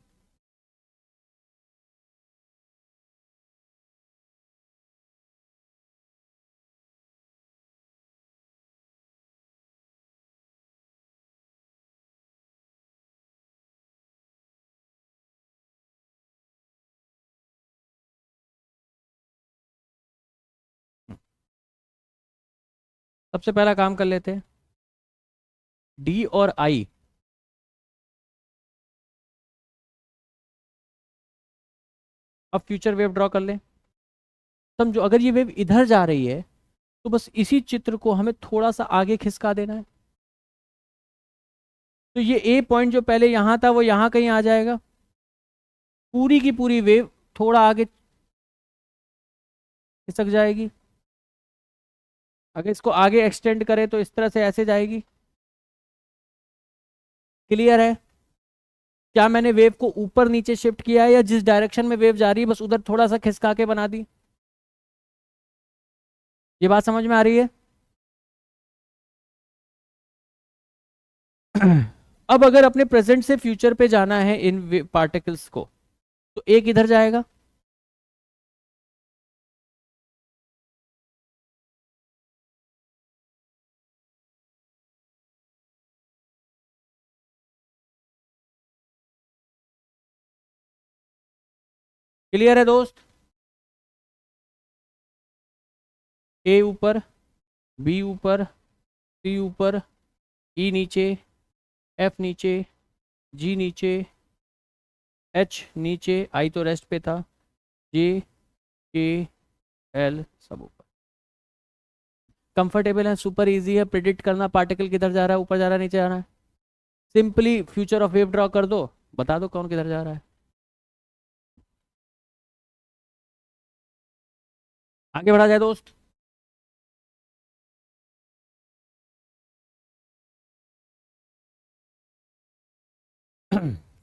सबसे पहला काम कर लेते हैं, डी और आई। अब फ्यूचर वेव ड्रॉ कर ले। समझो अगर ये वेव इधर जा रही है तो बस इसी चित्र को हमें थोड़ा सा आगे खिसका देना है। तो ये ए पॉइंट जो पहले यहां था वो यहां कहीं आ जाएगा। पूरी की पूरी वेव थोड़ा आगे खिसक जाएगी। अगर इसको आगे एक्सटेंड करें तो इस तरह से ऐसे जाएगी। क्लियर है? क्या मैंने वेव को ऊपर नीचे शिफ्ट किया है, या जिस डायरेक्शन में वेव जा रही है बस उधर थोड़ा सा खिसका के बना दी? ये बात समझ में आ रही है? अब अगर अपने प्रेजेंट से फ्यूचर पे जाना है इन पार्टिकल्स को, तो एक इधर जाएगा। क्लियर है दोस्त? ए ऊपर, बी ऊपर, सी ऊपर, ई नीचे, एफ नीचे, जी नीचे, एच नीचे, आई तो रेस्ट पे था, जे, के, एल सब ऊपर। कंफर्टेबल है, सुपर इजी है प्रिडिक्ट करना पार्टिकल किधर जा रहा है, ऊपर जा रहा है नीचे जा रहा है। Simply future of wave draw कर दो, बता दो कौन किधर जा रहा है। आगे बढ़ा जाए दोस्त।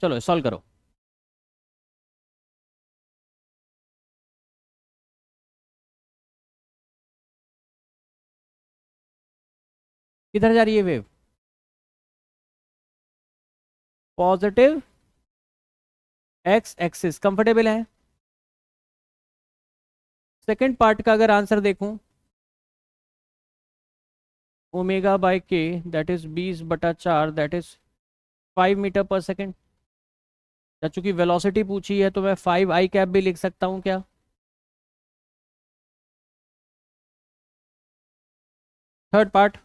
चलो सॉल्व करो। किधर जा रही है wave? Positive x axis comfortable है। सेकंड पार्ट का अगर आंसर देखूं, omega by k that is 20/4 that is 5 metre पर सेकेंड। या चूंकि वेलोसिटी पूछी है तो मैं 5 i कैप भी लिख सकता हूँ क्या? थर्ड पार्ट,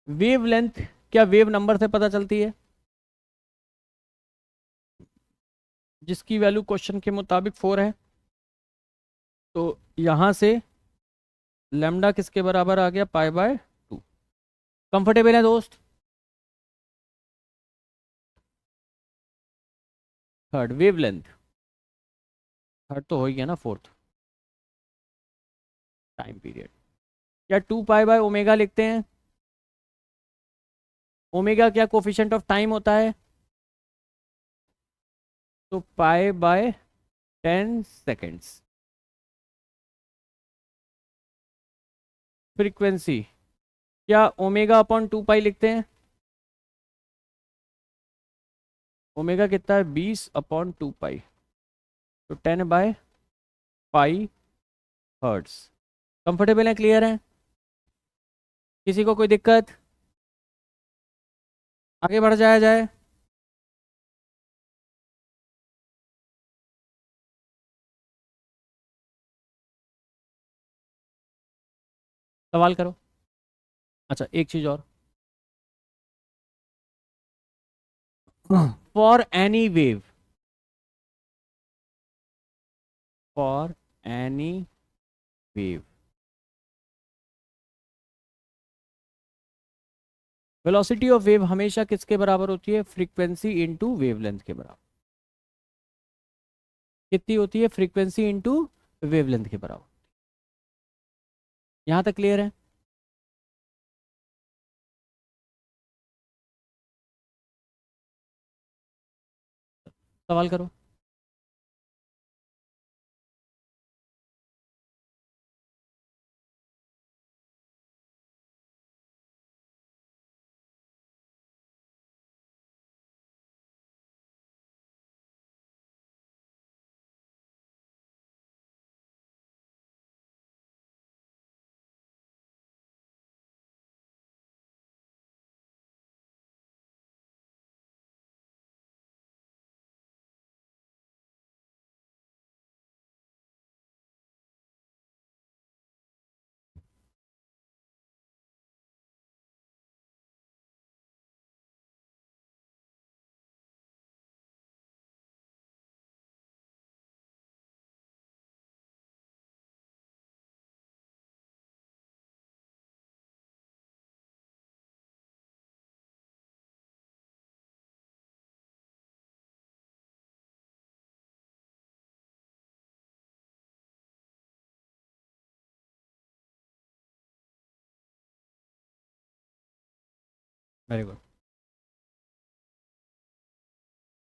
वेव लेंथ क्या वेव नंबर से पता चलती है? जिसकी वैल्यू क्वेश्चन के मुताबिक 4 है। तो यहां से लेमडा किसके बराबर आ गया? पाई/2। कंफर्टेबल है दोस्त? थर्ड वेव लेंथ, थर्ड तो हो ही गया ना, फोर्थ टाइम पीरियड। या 2 पाई/ओमेगा लिखते हैं। ओमेगा क्या कोफिशिएंट ऑफ टाइम होता है? तो पाई/10 सेकेंड्स। फ्रीक्वेंसी क्या ओमेगा/2 पाई लिखते हैं? ओमेगा कितना है? 20/2 पाई। तो 10/पाई हर्ट्स। कंफर्टेबल है? क्लियर है? किसी को कोई दिक्कत? आगे बढ़ जाया जाए। सवाल करो। अच्छा एक चीज और, for any wave, for any wave velocity of wave हमेशा किसके बराबर होती है? फ्रीक्वेंसी इनटू वेवलेंथ के बराबर। कितनी होती है? फ्रीक्वेंसी इनटू वेवलेंथ के बराबर। यहां तक क्लियर है? सवाल करो। Very good.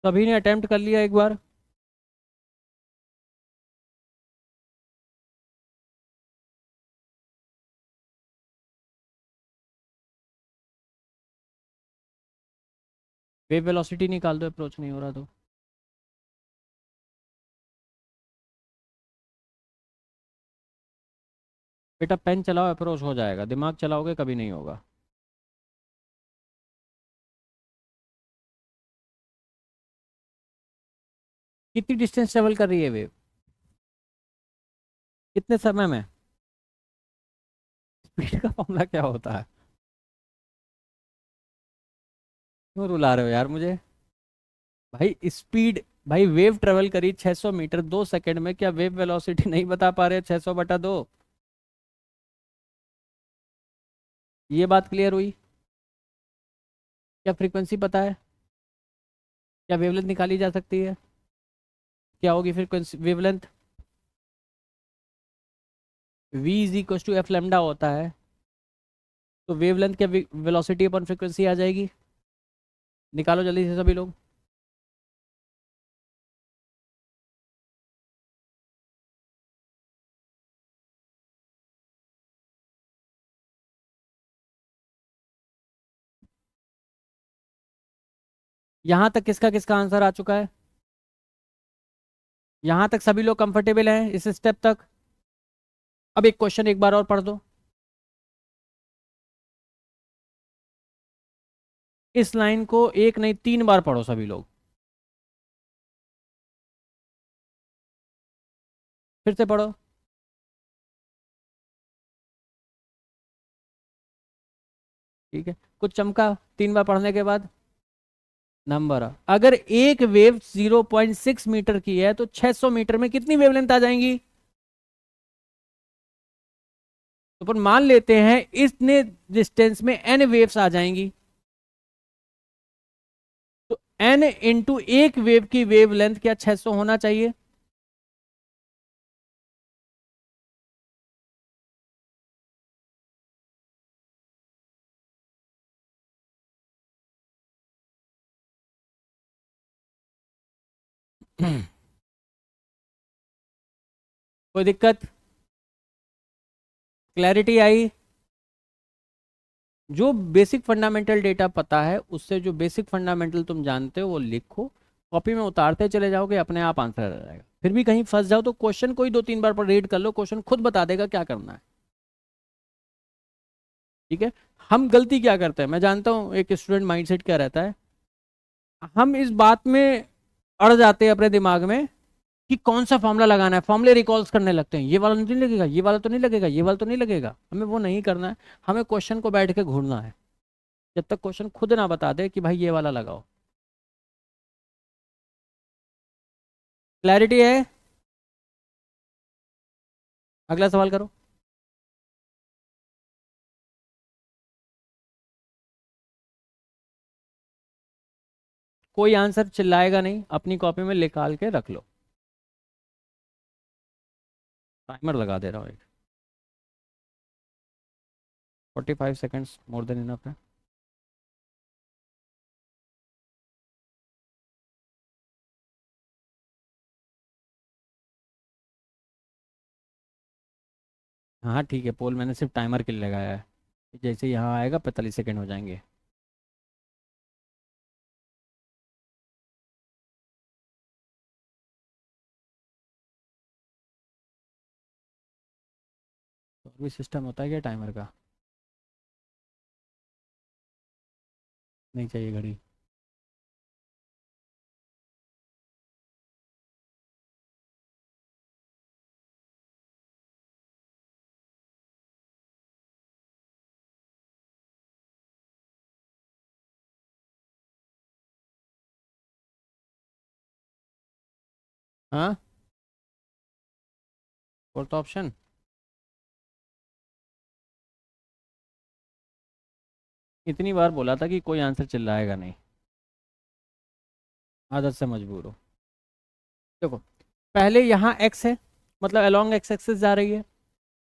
सभी ने अटेम्प्ट कर लिया एक बार? वेव वेलोसिटी निकाल दो, अप्रोच नहीं हो रहा तो। बेटा पेन चलाओ, अप्रोच हो जाएगा। दिमाग चलाओगे कभी नहीं होगा। कितनी डिस्टेंस ट्रेवल कर रही है वेव? कितने समय में? स्पीड का फॉर्मूला क्या होता है? क्यों रुला रहे हो यार मुझे? भाई स्पीड, भाई वेव ट्रेवल करी 600 मीटर 2 सेकंड में, क्या वेव वेलोसिटी नहीं बता पा रहे? 600/2। ये बात क्लियर हुई? क्या फ्रीक्वेंसी पता है? क्या वेवलेंथ निकाली जा सकती है? क्या होगी frequency wavelength? v is equal to f lambda होता है, तो वेवलेंथ क्या वेलोसिटी अपन फ्रीक्वेंसी आ जाएगी। निकालो जल्दी से सभी लोग। यहां तक किसका किसका आंसर आ चुका है? यहां तक सभी लोग कंफर्टेबल हैं इस स्टेप तक? अब एक क्वेश्चन एक बार और पढ़ दो। इस लाइन को एक नहीं 3 बार पढ़ो सभी लोग, फिर से पढ़ो। ठीक है, कुछ चमका 3 बार पढ़ने के बाद? नंबर, अगर एक वेव 0.6 मीटर की है तो 600 मीटर में कितनी वेवलेंथ आ जाएंगी? तो अपन मान लेते हैं इतने डिस्टेंस में n वेव्स आ जाएंगी, तो n इंटू एक वेव की वेवलेंथ क्या 600 होना चाहिए? कोई दिक्कत? क्लैरिटी आई? जो बेसिक फंडामेंटल डेटा पता है उससे जो बेसिक फंडामेंटल तुम जानते हो वो लिखो, कॉपी में उतारते चले जाओगे, अपने आप आंसर आ जाएगा। फिर भी कहीं फंस जाओ तो क्वेश्चन कोई 2-3 बार पर रीड कर लो, क्वेश्चन खुद बता देगा क्या करना है। ठीक है। हम गलती क्या करते हैं, मैं जानता हूं एक स्टूडेंट माइंडसेट क्या रहता है, हम इस बात में अड़ जाते हैं अपने दिमाग में कि कौन सा फॉर्मूला लगाना है, फॉर्मूले रिकॉल्स करने लगते हैं, ये वाला नहीं लगेगा, ये वाला तो नहीं लगेगा, ये वाला तो नहीं लगेगा। हमें वो नहीं करना है, हमें क्वेश्चन को बैठ के घूरना है जब तक क्वेश्चन खुद ना बता दे कि भाई ये वाला लगाओ। क्लैरिटी है? अगला सवाल करो। कोई आंसर चिल्लाएगा नहीं, अपनी कॉपी में निकाल के रख लो। टाइमर लगा दे रहा हूँ एक, 45 सेकेंड्स मोर देन इनफ है। हाँ ठीक है, पोल मैंने सिर्फ टाइमर के लिए लगाया है, जैसे यहाँ आएगा 45 सेकेंड हो जाएंगे। तो भी सिस्टम होता है क्या टाइमर का? नहीं चाहिए घड़ी। हाँ, फोर्थ ऑप्शन। इतनी बार बोला था कि कोई आंसर चिल्लाएगा नहीं, आदत से मजबूर हो। देखो, पहले यहाँ x है, मतलब अलोंग एक्स एक्सिस जा रही है,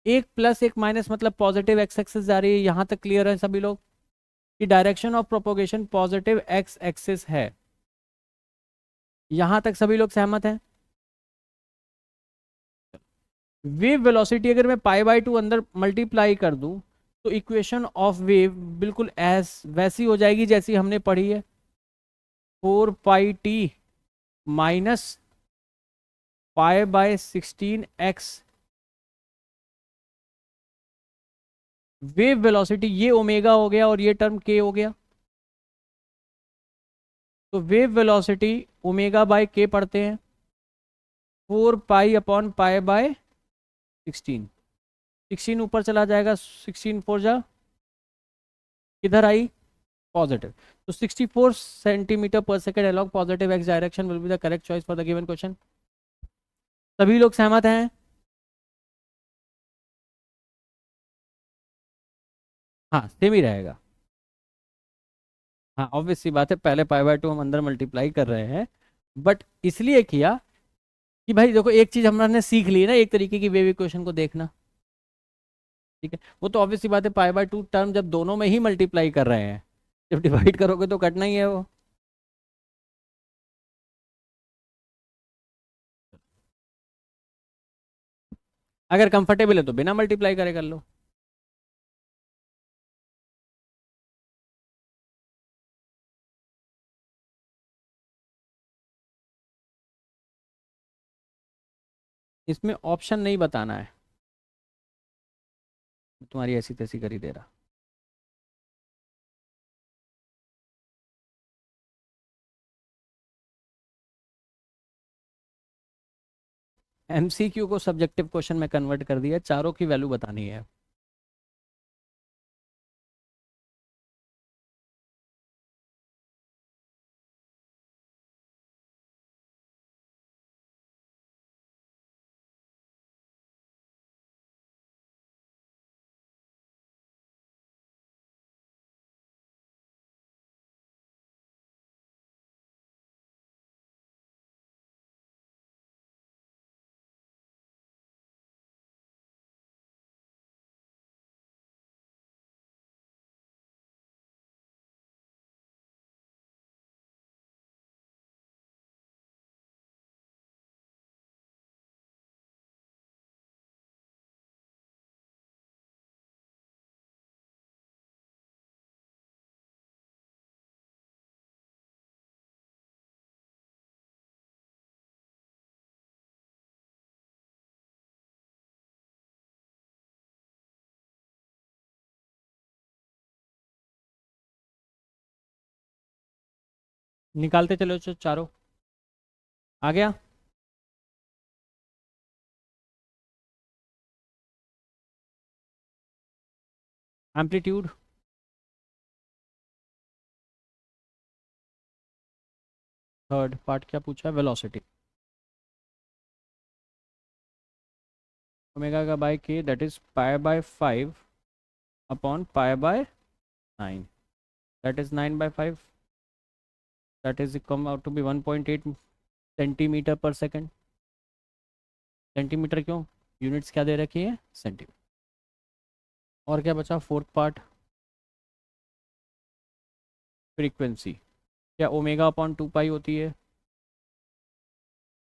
एक प्लस एक माइनस मतलब पॉजिटिव एक्स एक्सिस जा रही है। यहाँ तक क्लियर है सभी लोग कि direction of propagation positive x axis है? यहाँ तक सभी लोग सहमत हैं? वेव वेलोसिटी अगर मैं π/2 अंदर मल्टीप्लाई कर दूं तो इक्वेशन ऑफ वेव बिल्कुल एज वैसी हो जाएगी जैसी हमने पढ़ी है, 4πt minus π/16x। Wave velocity ये ओमेगा हो गया और ये टर्म k हो गया, तो वेव वेलोसिटी ओमेगा/k पढ़ते हैं, 4π/π/16। 16 ऊपर चला जाएगा, 16 4 जा किधर आई? पॉजिटिव। तो 64 सेंटीमीटर पर second along positive x direction will be the correct choice for the given question. सभी लोग सहमत हैं? हाँ सेम ही रहेगा। हाँ ऑब्वियस सी बात है, पहले π/2 हम अंदर मल्टीप्लाई कर रहे हैं, बट इसलिए किया कि भाई देखो एक चीज हमने सीख ली है ना, एक तरीके की वेव इक्वेशन को देखना। ठीक है, वो तो ऑब्वियसली बात है, पाई/2 टर्म जब दोनों में ही मल्टीप्लाई कर रहे हैं, जब डिवाइड करोगे तो कटना ही है वो। अगर कंफर्टेबल है तो बिना मल्टीप्लाई करे कर लो। इसमें ऑप्शन नहीं बताना है, तुम्हारी ऐसी तैसी कर ही दे रहा। एमसीक्यू को सब्जेक्टिव क्वेश्चन में कन्वर्ट कर दिया, चारों की वैल्यू बतानी है। निकालते चलो चारों। आ गया। एम्पलीट्यूड, थर्ड पार्ट क्या पूछा है, वेलोसिटी। ओमेगा का बाय के दैट इज पाई/5 अपॉन पाई/9, that is 9/5, that is come out to be 1.8 centimetre पर सेकेंड। सेंटीमीटर क्यों, यूनिट्स क्या दे रखी है, सेंटीमीटर। और क्या बचा फोर्थ पार्ट, फ्रीक्वेंसी। क्या ओमेगा अपॉन 2 पाई होती है,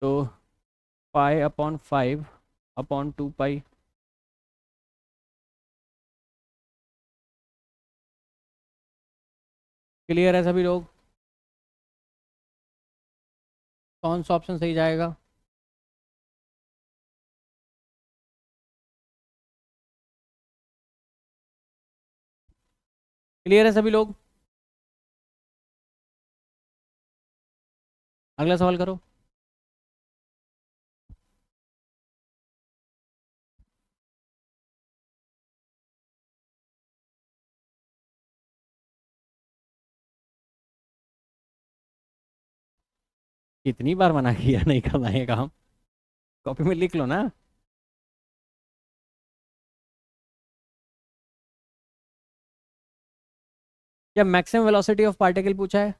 तो पाई/5 अपॉन 2 पाई। क्लियर है सभी लोग, कौन सा ऑप्शन सही जाएगा। क्लियर है सभी लोग, अगला सवाल करो। कितनी बार मना किया नहीं करना ये काम, कॉपी में लिख लो ना। क्या मैक्सिमम वेलोसिटी ऑफ पार्टिकल पूछा है।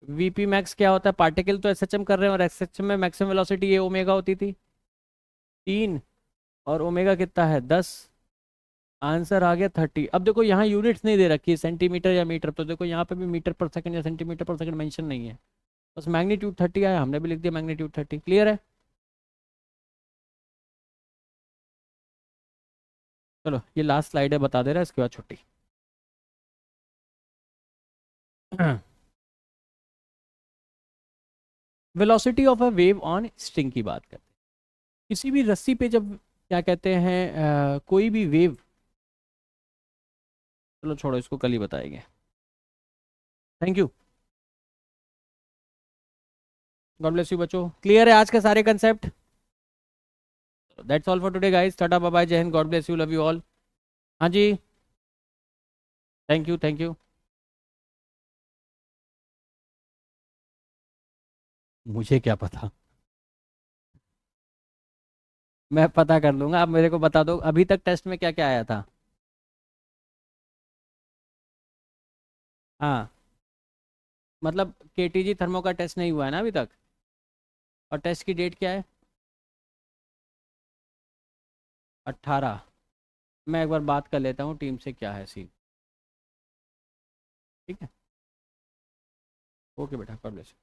वीपी मैक्स क्या होता है, पार्टिकल तो एसएचएम कर रहे हैं और एसएचएम में मैक्सिमम वेलोसिटी ये ओमेगा होती थी 3, और ओमेगा कितना है 10। आंसर आ गया 30। अब देखो यहाँ यूनिट्स नहीं दे रखी है सेंटीमीटर या मीटर, तो देखो यहाँ पे भी मीटर पर सेकंड या सेंटीमीटर पर सेकंड मेंशन नहीं है, बस मैग्नीट्यूड 30 आया, हमने भी लिख दिया मैग्नीट्यूड 30। क्लियर है, चलो ये लास्ट स्लाइड है, बता दे रहा है, इसके बाद छुट्टी। Velocity of a wave on string की बात करते हैं। किसी भी रस्सी पे जब क्या कहते हैं कोई भी वेव, चलो छोड़ो इसको कल ही बताएंगे। Thank you, God bless you बच्चों, क्लियर है आज के सारे concept. That's all for today guys, tata bye bye, जय Hind, God bless you, love you all. हाँ जी, थैंक यू थैंक यू। मुझे क्या पता, मैं पता कर लूंगा, आप मेरे को बता दो अभी तक टेस्ट में क्या क्या आया था। हाँ, मतलब केटीजी थर्मो का टेस्ट नहीं हुआ है ना अभी तक। और टेस्ट की डेट क्या है? 18। मैं एक बार बात कर लेता हूँ टीम से क्या है सीन। ठीक है, ओके बेटा, गॉड ब्लेस।